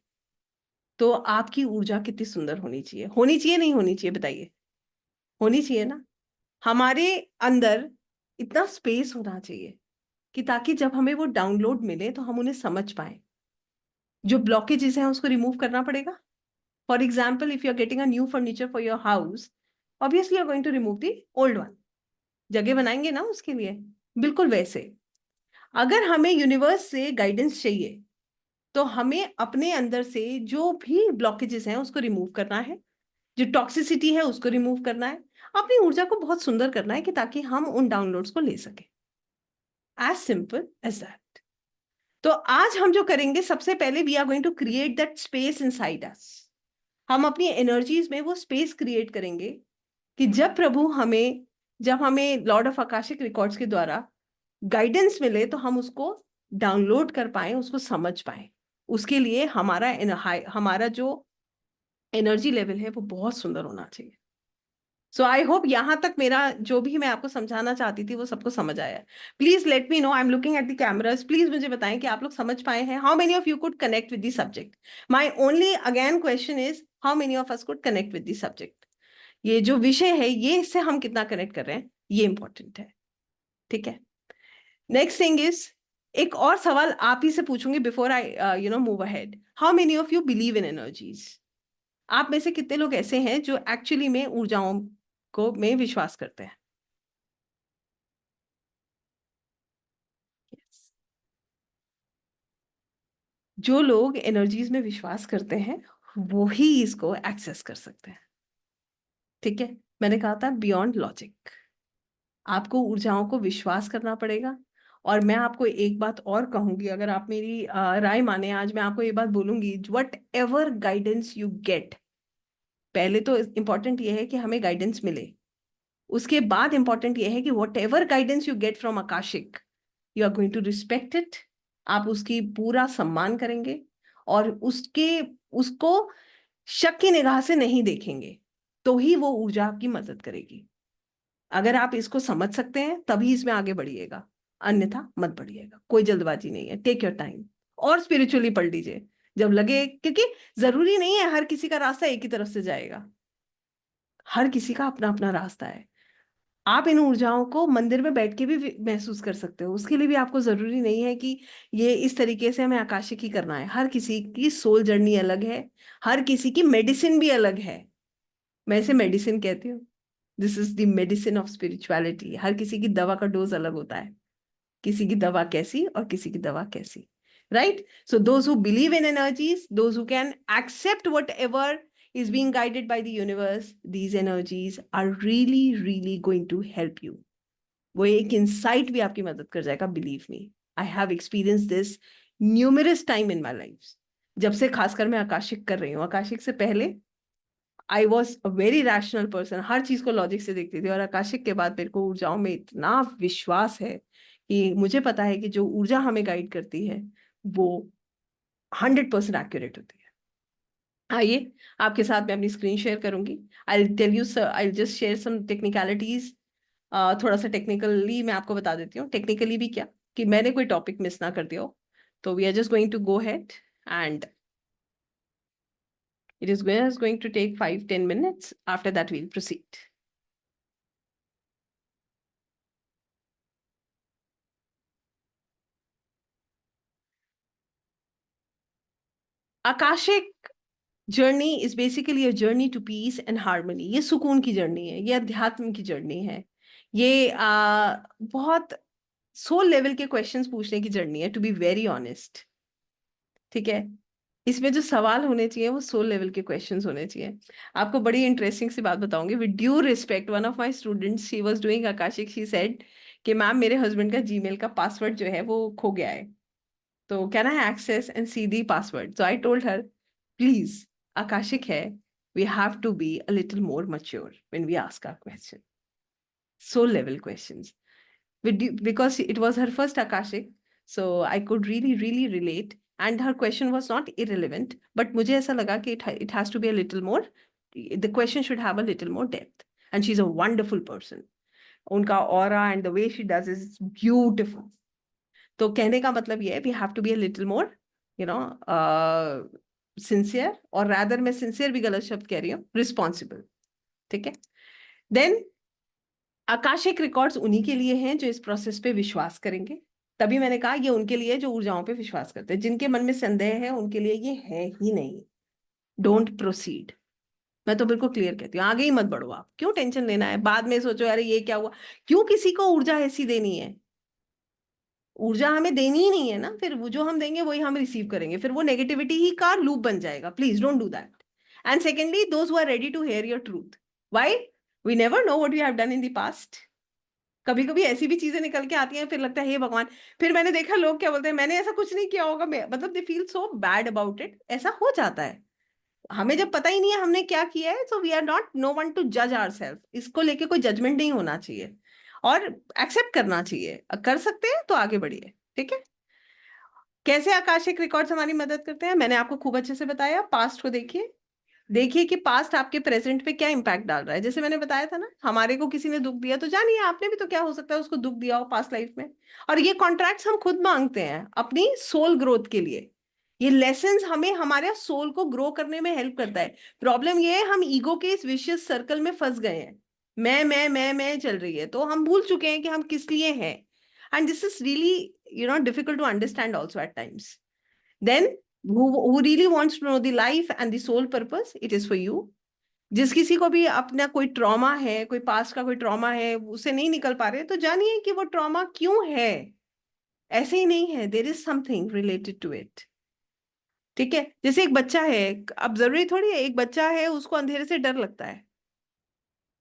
तो आपकी ऊर्जा कितनी सुंदर होनी चाहिए, होनी चाहिए नहीं होनी चाहिए बताइए? होनी चाहिए ना। हमारे अंदर इतना स्पेस होना चाहिए कि ताकि जब हमें वो डाउनलोड मिले तो हम उन्हें समझ पाए। जो ब्लॉकेजेस हैं उसको रिमूव करना पड़ेगा। For example, if you are getting a new furniture for your house, obviously you are going to remove the old one. जगह बनाएंगे ना उसके लिए। बिल्कुल वैसे अगर हमें यूनिवर्स से गाइडेंस चाहिए, तो हमें अपने अंदर से जो भी ब्लॉकेजेस हैं उसको रिमूव करना है, जो टॉक्सिसिटी है उसको रिमूव करना है, अपनी ऊर्जा को बहुत सुंदर करना है कि ताकि हम उन डाउनलोड्स को ले सकें। As simple as that. तो आज हम जो करेंगे, सबसे पहले we are going to create that space inside us. हम अपनी एनर्जीज में वो स्पेस क्रिएट करेंगे कि जब हमें लॉर्ड ऑफ आकाशिक रिकॉर्ड्स के द्वारा गाइडेंस मिले, तो हम उसको डाउनलोड कर पाए, उसको समझ पाए। उसके लिए हमारा जो एनर्जी लेवल है वो बहुत सुंदर होना चाहिए। सो आई होप यहां तक मेरा जो भी मैं आपको समझाना चाहती थी वो सबको समझ आया है। Please let me know, I am looking at the cameras. Please मुझे बताएं कि आप लोग समझ पाए हैं। How many of you could connect with the subject? My only again question is, how many of us could connect with the subject? ये जो विषय है, ये इससे हम कितना कनेक्ट कर रहे हैं, ये इंपॉर्टेंट है। ठीक है। नेक्स्ट थिंग इज, एक और सवाल आप ही से पूछूंगी before I move ahead. How many of you believe in energies? आप में से कितने लोग ऐसे हैं जो एक्चुअली में ऊर्जाओं को में विश्वास करते हैं? Yes. जो लोग एनर्जीज में विश्वास करते हैं, वो ही इसको एक्सेस कर सकते हैं। ठीक है। मैंने कहा था बियॉन्ड लॉजिक, आपको ऊर्जाओं को विश्वास करना पड़ेगा। और मैं आपको एक बात और कहूंगी, अगर आप मेरी राय माने, आज मैं आपको ये बात बोलूंगी, what ever guidance you gate, पहले तो इंपॉर्टेंट ये है कि हमें गाइडेंस मिले। उसके बाद इंपॉर्टेंट ये है कि whatever guidance you get from akashic, you are going to respect it. आप उसकी पूरा सम्मान करेंगे, और उसको शक की निगाह से नहीं देखेंगे, तो ही वो ऊर्जा आपकी मदद करेगी। अगर आप इसको समझ सकते हैं तभी इसमें आगे बढ़िएगा, अन्यथा मत बढ़िएगा। कोई जल्दबाजी नहीं है, टेक योर टाइम। और स्पिरिचुअली पढ़ लीजिए जब लगे, क्योंकि जरूरी नहीं है हर किसी का रास्ता एक ही तरफ से जाएगा। हर किसी का अपना अपना रास्ता है। आप इन ऊर्जाओं को मंदिर में बैठ के भी महसूस कर सकते हो। उसके लिए भी आपको जरूरी नहीं है कि ये इस तरीके से हमें आकाशिक ही करना है। हर किसी की सोल जर्नी अलग है, हर किसी की मेडिसिन भी अलग है। मैं इसे मेडिसिन कहती हूँ। This is the medicine of spirituality. हर किसी की दवा का डोज अलग होता है, किसी की दवा कैसी और किसी की दवा कैसी। Right? So those who believe in energies, those who can accept whatever is being guided by the universe, these energies are really really going to help you. वो एक इंसाइट भी आपकी मदद कर जाएगा। Believe me, I have experience this numerous time in my life. जब से खासकर मैं आकाशिक कर रही हूँ, आकाशिक से पहले I was a very rational person, हर चीज को लॉजिक से देखती थी। और आकाशिक के बाद मेरे को ऊर्जाओं में इतना विश्वास है कि मुझे पता है कि जो ऊर्जा हमें गाइड करती है वो 100% एक्यूरेट होती है। आइए, आपके साथ मैं अपनी स्क्रीन शेयर करूंगी। I tell you, I just share some technicalities. थोड़ा सा टेक्निकली मैं आपको बता देती हूँ। टेक्निकली भी क्या, कि मैंने कोई टॉपिक मिस ना कर दिया हो। तो we are just going to go head, and it is going to take 5-10 minutes. After that we'll proceed. Akashic journey is basically a journey to peace and harmony. ये सुकून की जर्नी है, ये अध्यात्म की जर्नी है, ये बहुत सोल लेवल के क्वेश्चंस पूछने की जर्नी है, टू बी वेरी ऑनेस्ट। ठीक है। इसमें जो सवाल होने चाहिए वो सोल लेवल के क्वेश्चंस होने चाहिए। आपको बड़ी इंटरेस्टिंग सी बात बताऊंगी, with due respect, one of my students, she was doing akashic, she said कि मैम मेरे हस्बैंड का जीमेल का पासवर्ड जो है वो खो गया है, तो can I access and see the password? So I told her, please, akashic है, we have to be a little more mature when we ask our question. Soul level questions. Because it was her first Akashic, so I could really, really relate. And her question was not irrelevant, but मुझे ऐसा लगा कि it has to be a little more, the question should have a little more depth. And she's a wonderful person. उनका aura and the way she does is beautiful. तो कहने का मतलब ये है, we have to be a little more, you know, sincere, और rather मैं sincere भी गलत शब्द कह रही हूँ, responsible. ठीक है? देन आकाशिक रिकॉर्ड्स उन्हीं के लिए हैं जो इस प्रोसेस पे विश्वास करेंगे। तभी मैंने कहा ये उनके लिए जो ऊर्जाओं पे विश्वास करते हैं। जिनके मन में संदेह है उनके लिए ये है ही नहीं, डोंट प्रोसीड। मैं तो बिल्कुल क्लियर कहती हूँ, आगे ही मत बढ़ो। आप क्यों टेंशन लेना है, बाद में सोचो अरे ये क्या हुआ। क्यों किसी को ऊर्जा ऐसी देनी है? ऊर्जा हमें देनी ही नहीं है ना, फिर वो जो हम देंगे वही हम रिसीव करेंगे, फिर वो नेगेटिविटी ही का लूप बन जाएगा। Please don't do that. And secondly, those who are ready to hear your truth, why? We never know what we have done in the past. कभी कभी ऐसी भी चीजें निकल के आती हैं, फिर लगता है हे भगवान। फिर मैंने देखा लोग क्या बोलते हैं, मैंने ऐसा कुछ नहीं किया होगा, मतलब they feel so bad about it. ऐसा हो जाता है, हमें जब पता ही नहीं है हमने क्या किया है, so we are not no one to जज आवरसेल्फ। इसको लेके कोई जजमेंट नहीं होना चाहिए और एक्सेप्ट करना चाहिए। कर सकते हैं तो आगे बढ़िए। ठीक है? कैसे आकाशिक रिकॉर्ड्स हमारी मदद करते हैं, मैंने आपको खूब अच्छे से बताया। पास्ट को देखिए, देखिए कि पास्ट आपके प्रेजेंट पे क्या इंपैक्ट डाल रहा है। जैसे मैंने बताया था ना, हमारे को किसी ने दुख दिया तो जानिए आपने भी तो क्या हो सकता है उसको दुख दिया हो पास्ट लाइफ में। और ये कॉन्ट्रैक्ट्स हम खुद मांगते हैं अपनी सोल ग्रोथ के लिए। ये लेसन्स हमें हमारे सोल को ग्रो करने में हेल्प करता है। प्रॉब्लम ये है, हम ईगो के इस विशियस सर्कल में फंस गए हैं। मैं चल रही है, तो हम भूल चुके हैं कि हम किस लिए हैं। And this is really difficult to understand also at times. Then who really wants to know the life and the soul purpose, it is for you. जिस किसी को भी अपना कोई ट्रॉमा है, कोई पास्ट का कोई ट्रॉमा है, उसे नहीं निकल पा रहे, तो जानिए कि वो ट्रॉमा क्यों है। ऐसे ही नहीं है, there is something related to it. ठीक है? जैसे एक बच्चा है, अब जरूरी थोड़ी है, एक बच्चा है उसको अंधेरे से डर लगता है,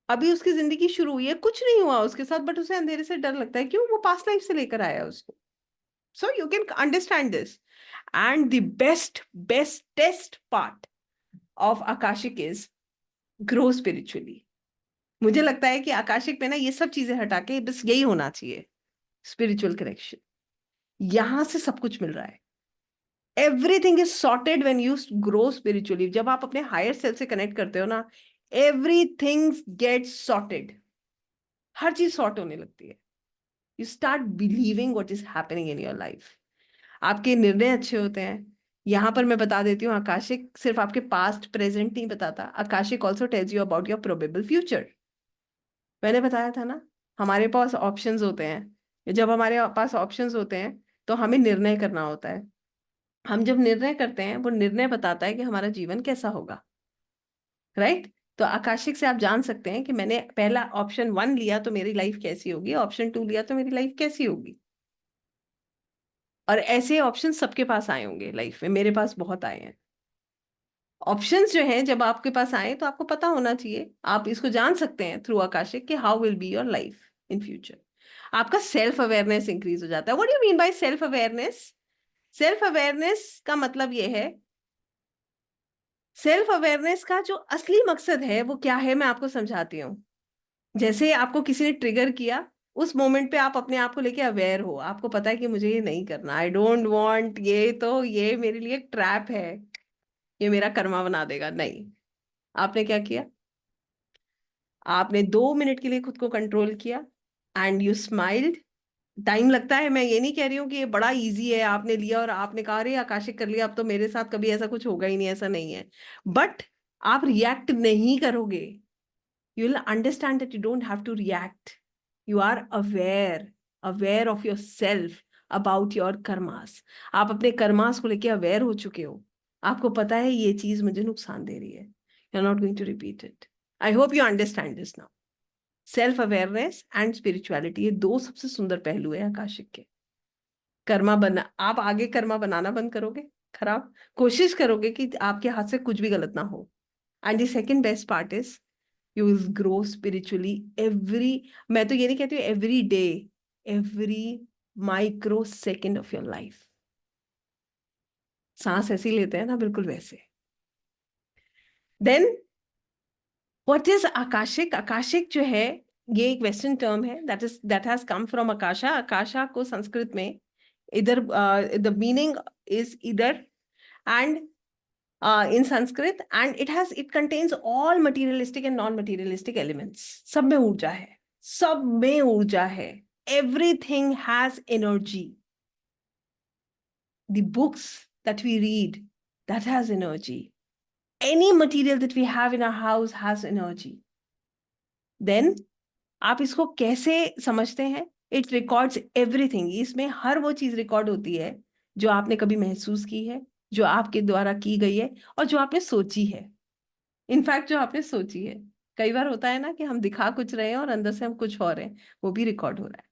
अभी उसकी जिंदगी शुरू हुई है, कुछ नहीं हुआ उसके साथ, बट उसे अंधेरे से डर लगता है। क्यों? वो पास्ट लाइफ से लेकर आया है उसको। So you can understand this. And the bestest part of Akashic is grow spiritually. मुझे लगता है कि आकाशिक में ना ये सब चीजें हटा के बस यही होना चाहिए, स्पिरिचुअल कनेक्शन। यहां से सब कुछ मिल रहा है। Everything is sorted when you grow spiritually. जब आप अपने हायर सेल्फ से कनेक्ट करते हो ना, एवरीथिंग गेट्स सॉर्टेड। हर चीज सॉर्ट होने लगती है। You start believing what is happening in your life. आपके निर्णय अच्छे होते हैं। यहां पर मैं बता देती हूँ, आकाशिक सिर्फ आपके पास्ट प्रेजेंट नहीं बताता, Akashic also tells you about your probable future. मैंने बताया था ना, हमारे पास ऑप्शंस होते हैं। जब हमारे पास ऑप्शंस होते हैं तो हमें निर्णय करना होता है। हम जब निर्णय करते हैं, वो निर्णय बताता है कि हमारा जीवन कैसा होगा। राइट? तो आकाशिक से आप जान सकते हैं कि मैंने पहला ऑप्शन 1 लिया तो मेरी लाइफ कैसी होगी, ऑप्शन 2 लिया तो मेरी लाइफ कैसी होगी। और ऐसे ऑप्शन सबके पास आए होंगे लाइफ में, मेरे पास बहुत आए हैं। ऑप्शंस जो हैं जब आपके पास आए तो आपको पता होना चाहिए, आप इसको जान सकते हैं थ्रू आकाशिक कि how will be your life in future. आपका सेल्फ अवेयरनेस इंक्रीज हो जाता है। What do you mean by self awareness? Self awareness का मतलब ये है, सेल्फ अवेयरनेस का जो असली मकसद है वो क्या है, मैं आपको समझाती हूँ। जैसे आपको किसी ने ट्रिगर किया, उस मोमेंट पे आप अपने आप को लेके अवेयर हो, आपको पता है कि मुझे ये नहीं करना, आई डोंट वांट ये, तो ये मेरे लिए ट्रैप है, ये मेरा कर्मा बना देगा। नहीं, आपने क्या किया? आपने 2 मिनट के लिए खुद को कंट्रोल किया एंड यू स्माइल्ड। टाइम लगता है, मैं ये नहीं कह रही हूँ कि ये बड़ा इजी है, आपने लिया और आपने कहा अरे आकाशिक कर लिया, अब तो मेरे साथ कभी ऐसा कुछ होगा ही नहीं, ऐसा नहीं है। बट आप रिएक्ट नहीं करोगे। You will understand that you don't have to react. You are aware, aware of your self, about your karmas. आप अपने कर्मास को लेके अवेयर हो चुके हो। आपको पता है ये चीज मुझे नुकसान दे रही है, you are not going to repeat it. I hope you understand this now. Self awareness and spirituality, ये दो सबसे सुंदर पहलू है आकाशिक के। कर्मा बना, आप आगे कर्मा बनाना बंद करोगे, खराब, कोशिश करोगे कि आपके हाथ से कुछ भी गलत ना हो। And the second best part is you will grow spiritually every, मैं तो ये नहीं कहती हूँ every day, every micro second of your life. सांस ऐसे ही लेते हैं ना, बिल्कुल वैसे। Then what is akashic? Akashic जो है ये एक वेस्टर्न टर्म है, that has come from akasha. आकाशा को संस्कृत में ether the meaning is ether and in Sanskrit, and it contains all materialistic and non-materialistic elements. सब में ऊर्जा है, सब में ऊर्जा है। Everything has energy. The books that we read, that has energy. Any material that we have in our house has energy. Then आप इसको कैसे समझते हैं? It records everything. इसमें हर वो चीज रिकॉर्ड होती है जो आपने कभी महसूस की है, जो आपके द्वारा की गई है, और जो आपने सोची है। इनफैक्ट जो आपने सोची है, कई बार होता है ना कि हम दिखा कुछ रहे हैं और अंदर से हम कुछ और हैं, वो भी रिकॉर्ड हो रहा है,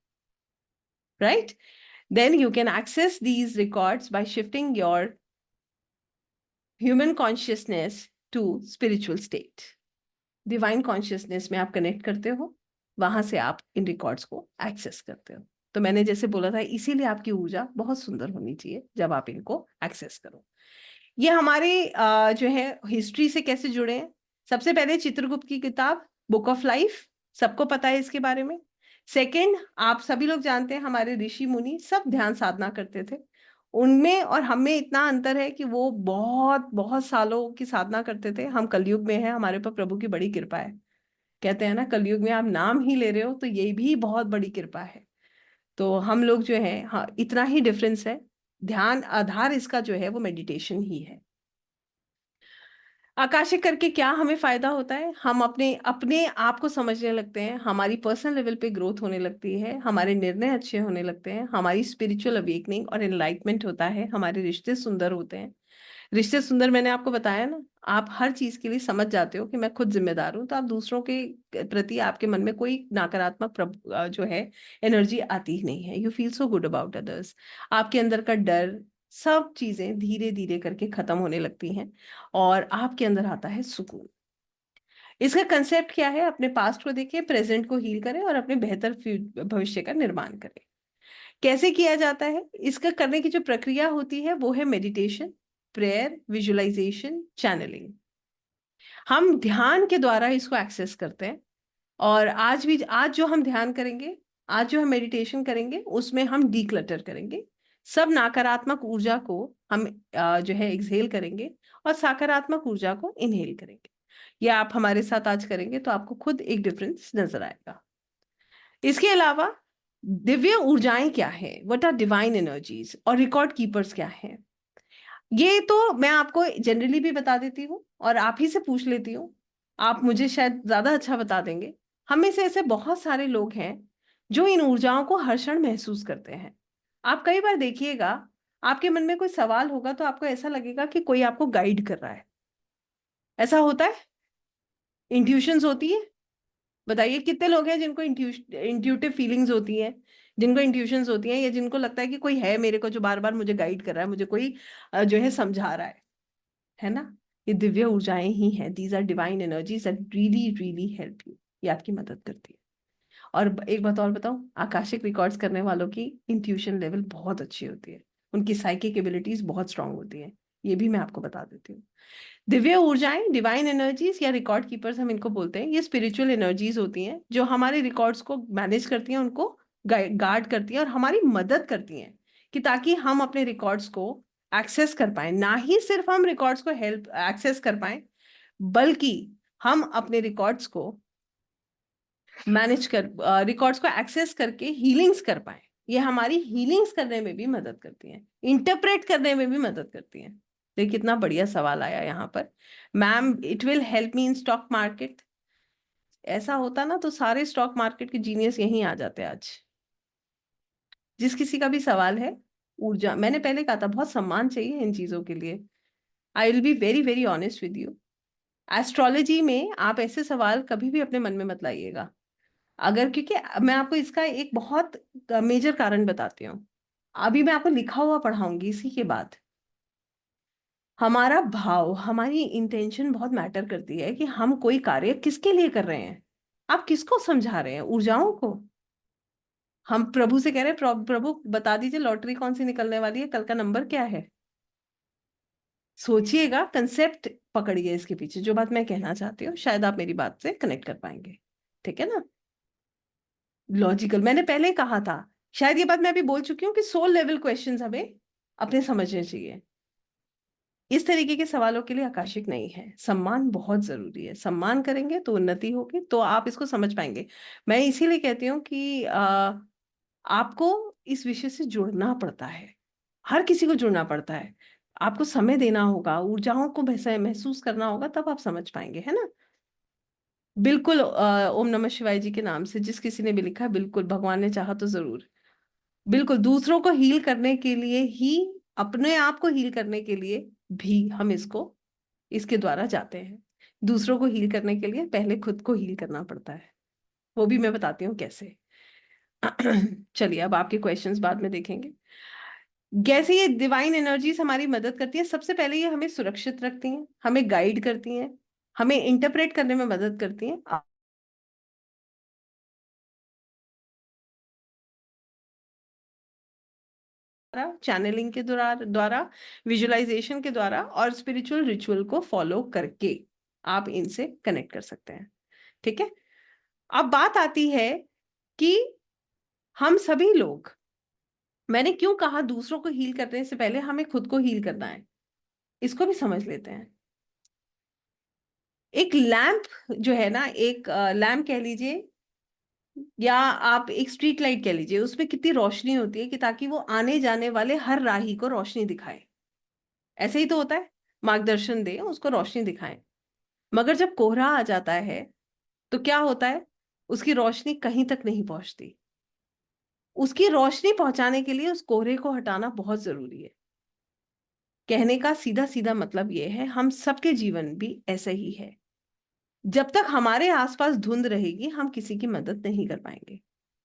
right? Then you can access these records by shifting your human consciousness to spiritual state. Divine consciousness में आप कनेक्ट करते हो, वहां से आप इन रिकॉर्ड्स को एक्सेस करते हो। तो मैंने जैसे बोला था, इसीलिए आपकी ऊर्जा बहुत सुंदर होनी चाहिए जब आप इनको एक्सेस करो। ये हमारे जो है हिस्ट्री से कैसे जुड़े हैं? सबसे पहले चित्रगुप्त की किताब बुक ऑफ लाइफ, सबको पता है इसके बारे में। सेकंड, आप सभी लोग जानते हैं हमारे ऋषि मुनि सब ध्यान साधना करते थे। उनमें और हम में इतना अंतर है कि वो बहुत बहुत सालों की साधना करते थे। हम कलयुग में हैं, हमारे पर प्रभु की बड़ी कृपा है। कहते हैं ना, कलयुग में आप नाम ही ले रहे हो तो ये भी बहुत बड़ी कृपा है। तो हम लोग जो है, हाँ, इतना ही डिफरेंस है। ध्यान आधार इसका जो है वो मेडिटेशन ही है। आकाशिक करके क्या हमें फायदा होता है? हम अपने अपने आप को समझने लगते हैं, हमारी पर्सनल लेवल पे ग्रोथ होने लगती है, हमारे निर्णय अच्छे होने लगते हैं, हमारी स्पिरिचुअल अवेकनिंग और एनलाइटमेंट होता है, हमारे रिश्ते सुंदर होते हैं। रिश्ते सुंदर, मैंने आपको बताया ना, आप हर चीज के लिए समझ जाते हो कि मैं खुद जिम्मेदार हूं, तो आप दूसरों के प्रति आपके मन में कोई नकारात्मक जो है एनर्जी आती ही नहीं है। You feel so good about others. आपके अंदर का डर, सब चीजें धीरे धीरे करके खत्म होने लगती हैं और आपके अंदर आता है सुकून। इसका कंसेप्ट क्या है? अपने पास्ट को देखिए, प्रेजेंट को हील करें और अपने बेहतर भविष्य का निर्माण करें। कैसे किया जाता है? इसका करने की जो प्रक्रिया होती है वो है मेडिटेशन, प्रेयर, विजुअलाइजेशन, चैनलिंग। हम ध्यान के द्वारा इसको एक्सेस करते हैं। और आज जो हम ध्यान करेंगे, आज जो हम मेडिटेशन करेंगे, उसमें हम डीक्लटर करेंगे। सब नकारात्मक ऊर्जा को हम जो है एक्सहेल करेंगे और सकारात्मक ऊर्जा को इनहेल करेंगे। ये आप हमारे साथ आज करेंगे तो आपको खुद एक डिफरेंस नजर आएगा। इसके अलावा दिव्य ऊर्जाएं क्या है, व्हाट आर डिवाइन एनर्जीज, और रिकॉर्ड कीपर्स क्या है, ये तो मैं आपको जनरली भी बता देती हूँ और आप ही से पूछ लेती हूँ। आप मुझे शायद ज्यादा अच्छा बता देंगे। हम में से ऐसे बहुत सारे लोग हैं जो इन ऊर्जाओं को हर क्षण महसूस करते हैं। आप कई बार देखिएगा, आपके मन में कोई सवाल होगा तो आपको ऐसा लगेगा कि कोई आपको गाइड कर रहा है। ऐसा होता है? इंट्यूशंस होती है? बताइए कितने लोग हैं जिनको इंट्यूटिव फीलिंग्स होती हैं, जिनको इंट्यूशंस होती हैं, या जिनको लगता है कि कोई है मेरे को जो बार बार मुझे गाइड कर रहा है, मुझे कोई जो है समझा रहा है ना? ये दिव्य ऊर्जाएं ही हैं। These are divine energies that really really help you. ये आपकी मदद करती है। और एक बात और बताऊं, आकाशिक रिकॉर्ड्स करने वालों की इंट्यूशन लेवल बहुत अच्छी होती है, उनकी साइकिक एबिलिटीज बहुत स्ट्रांग होती है। ये भी मैं आपको बता देती हूँ। दिव्य ऊर्जाएं, डिवाइन एनर्जीज या रिकॉर्ड कीपर्स हम इनको बोलते हैं, ये स्पिरिचुअल एनर्जीज होती हैं जो हमारे रिकॉर्ड्स को मैनेज करती हैं, उनको गार्ड करती हैं और हमारी मदद करती हैं कि ताकि हम अपने रिकॉर्ड्स को एक्सेस कर पाए। ना ही सिर्फ हम रिकॉर्ड्स को हेल्प एक्सेस कर पाए, बल्कि हम अपने रिकॉर्ड्स को मैनेज कर, रिकॉर्ड्स को एक्सेस करके हीलिंग्स कर पाए। ये हमारी हीलिंग्स करने में भी मदद करती हैं, इंटरप्रेट करने में भी मदद करती हैं। देखिए कितना बढ़िया सवाल आया यहाँ पर। Ma'am, it will help me in stock market. ऐसा होता ना तो सारे स्टॉक मार्केट के जीनियस यहीं आ जाते आज। जिस किसी का भी सवाल है, ऊर्जा, मैंने पहले कहा था बहुत सम्मान चाहिए इन चीजों के लिए। I will be very very honest with you. Astrology में आप ऐसे सवाल कभी भी अपने मन में मत लाइएगा। अगर, क्योंकि मैं आपको इसका एक बहुत मेजर कारण बताती हूँ। अभी मैं आपको लिखा हुआ पढ़ाऊंगी इसी के बाद। हमारा भाव, हमारी इंटेंशन बहुत मैटर करती है कि हम कोई कार्य किसके लिए कर रहे हैं। आप किसको समझा रहे हैं? ऊर्जाओं को। हम प्रभु से कह रहे हैं, प्रभु बता दीजिए लॉटरी कौन सी निकलने वाली है, कल का नंबर क्या है। सोचिएगा, कंसेप्ट पकड़िए इसके पीछे, जो बात मैं कहना चाहती हूँ शायद आप मेरी बात से कनेक्ट कर पाएंगे। ठीक है ना? लॉजिकल, मैंने पहले कहा था, शायद ये बात मैं अभी बोल चुकी हूँ कि सोल लेवल क्वेश्चंस हमें अपने समझने चाहिए। इस तरीके के सवालों के लिए आकाशिक नहीं है। सम्मान बहुत जरूरी है, सम्मान करेंगे तो उन्नति होगी, तो आप इसको समझ पाएंगे। मैं इसीलिए कहती हूँ कि आपको इस विषय से जुड़ना पड़ता है, हर किसी को जुड़ना पड़ता है। आपको समय देना होगा, ऊर्जाओं को महसूस करना होगा, तब आप समझ पाएंगे, है ना? बिल्कुल। ओम नमः शिवाय जी के नाम से जिस किसी ने भी लिखा है, बिल्कुल भगवान ने चाहा तो जरूर। बिल्कुल, दूसरों को हील करने के लिए ही, अपने आप को हील करने के लिए भी हम इसके द्वारा जाते हैं। दूसरों को हील करने के लिए पहले खुद को हील करना पड़ता है, वो भी मैं बताती हूँ कैसे। चलिए, अब आपके क्वेश्चंस बाद में देखेंगे। कैसे ये डिवाइन एनर्जीज हमारी मदद करती है? सबसे पहले ये हमें सुरक्षित रखती हैं, हमें गाइड करती हैं, हमें इंटरप्रेट करने में मदद करती हैं। चैनलिंग के द्वारा, विजुअलाइजेशन के द्वारा और स्पिरिचुअल रिचुअल को फॉलो करके आप इनसे कनेक्ट कर सकते हैं। ठीक है? अब बात आती है कि हम सभी लोग, मैंने क्यों कहा दूसरों को हील करने से पहले हमें खुद को हील करना है, इसको भी समझ लेते हैं। एक लैंप जो है ना, एक लैंप कह लीजिए, या आप एक स्ट्रीट लाइट कह लीजिए, उसमें कितनी रोशनी होती है कि ताकि वो आने जाने वाले हर राही को रोशनी दिखाए। ऐसे ही तो होता है, मार्गदर्शन दे, उसको रोशनी दिखाएं। मगर जब कोहरा आ जाता है तो क्या होता है? उसकी रोशनी कहीं तक नहीं पहुंचती। उसकी रोशनी पहुंचाने के लिए उस कोहरे को हटाना बहुत जरूरी है। कहने का सीधा सीधा मतलब यह है, हम सबके जीवन भी ऐसा ही है। जब तक हमारे आसपास धुंध रहेगी, हम किसी की मदद नहीं कर पाएंगे।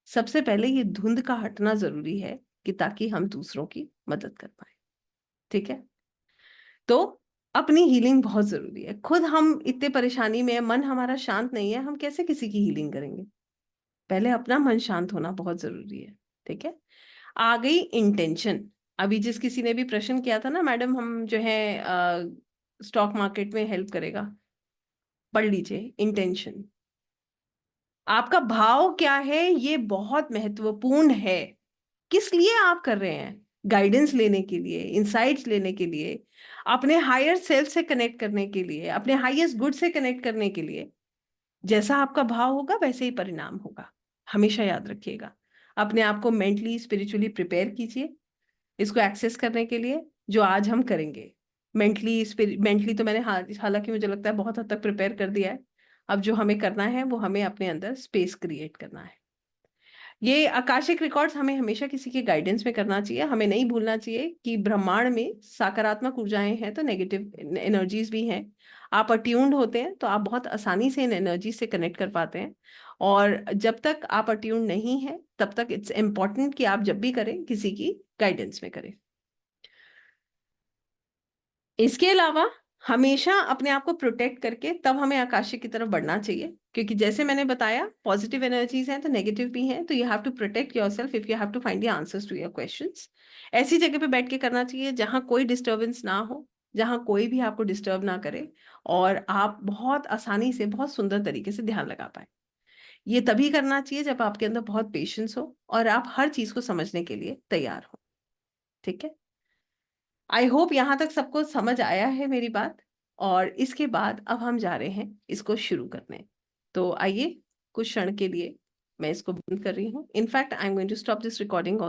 सबसे पहले ये धुंध का हटना जरूरी है कि ताकि हम दूसरों की मदद कर पाए। ठीक है? तो अपनी हीलिंग बहुत जरूरी है। खुद हम इतने परेशानी में है, मन हमारा शांत नहीं है, हम कैसे किसी की हीलिंग करेंगे? पहले अपना मन शांत होना बहुत जरूरी है। ठीक है? आ गई इंटेंशन। अभी जिस किसी ने भी प्रश्न किया था ना, मैडम हम जो है स्टॉक मार्केट में हेल्प करेगा, पढ़ लीजिए इंटेंशन। आपका भाव क्या है, ये बहुत महत्वपूर्ण है। किस लिए आप कर रहे हैं? गाइडेंस लेने के लिए, इंसाइट्स लेने के लिए, अपने हायर सेल्फ से कनेक्ट करने के लिए, अपने हाईएस्ट गुड से कनेक्ट करने के लिए। जैसा आपका भाव होगा वैसे ही परिणाम होगा, हमेशा याद रखिएगा। अपने आप को मेंटली स्पिरिचुअली प्रिपेयर कीजिए इसको एक्सेस करने के लिए, जो आज हम करेंगे। मेंटली तो मैंने हालांकि मुझे लगता है बहुत हद तक प्रिपेयर कर दिया है। अब जो हमें करना है वो हमें अपने अंदर स्पेस क्रिएट करना है। ये आकाशिक रिकॉर्ड्स हमें हमेशा किसी के गाइडेंस में करना चाहिए। हमें नहीं भूलना चाहिए कि ब्रह्मांड में सकारात्मक ऊर्जाएं हैं तो नेगेटिव एनर्जीज भी हैं। आप अट्यून्ड होते हैं तो आप बहुत आसानी से इन एनर्जी से कनेक्ट कर पाते हैं। और जब तक आप अट्यून्ड नहीं है, तब तक इट्स इम्पॉर्टेंट कि आप जब भी करें किसी की गाइडेंस में करें। इसके अलावा हमेशा अपने आप को प्रोटेक्ट करके तब हमें आकाशिक की तरफ बढ़ना चाहिए, क्योंकि जैसे मैंने बताया पॉजिटिव एनर्जीज हैं तो नेगेटिव भी हैं, तो you have to protect yourself if you have to find the answers to your questions. ऐसी जगह पे बैठ के करना चाहिए जहां कोई डिस्टर्बेंस ना हो, जहां कोई भी आपको डिस्टर्ब ना करे, और आप बहुत आसानी से बहुत सुंदर तरीके से ध्यान लगा पाए। ये तभी करना चाहिए जब आपके अंदर बहुत पेशेंस हो और आप हर चीज को समझने के लिए तैयार हो। ठीक है? आई होप यहां तक सबको समझ आया है मेरी बात। और इसके बाद अब हम जा रहे हैं इसको शुरू करने। तो आइए, कुछ क्षण के लिए मैं इसको बंद कर रही हूँ। In fact I am going to stop this recording.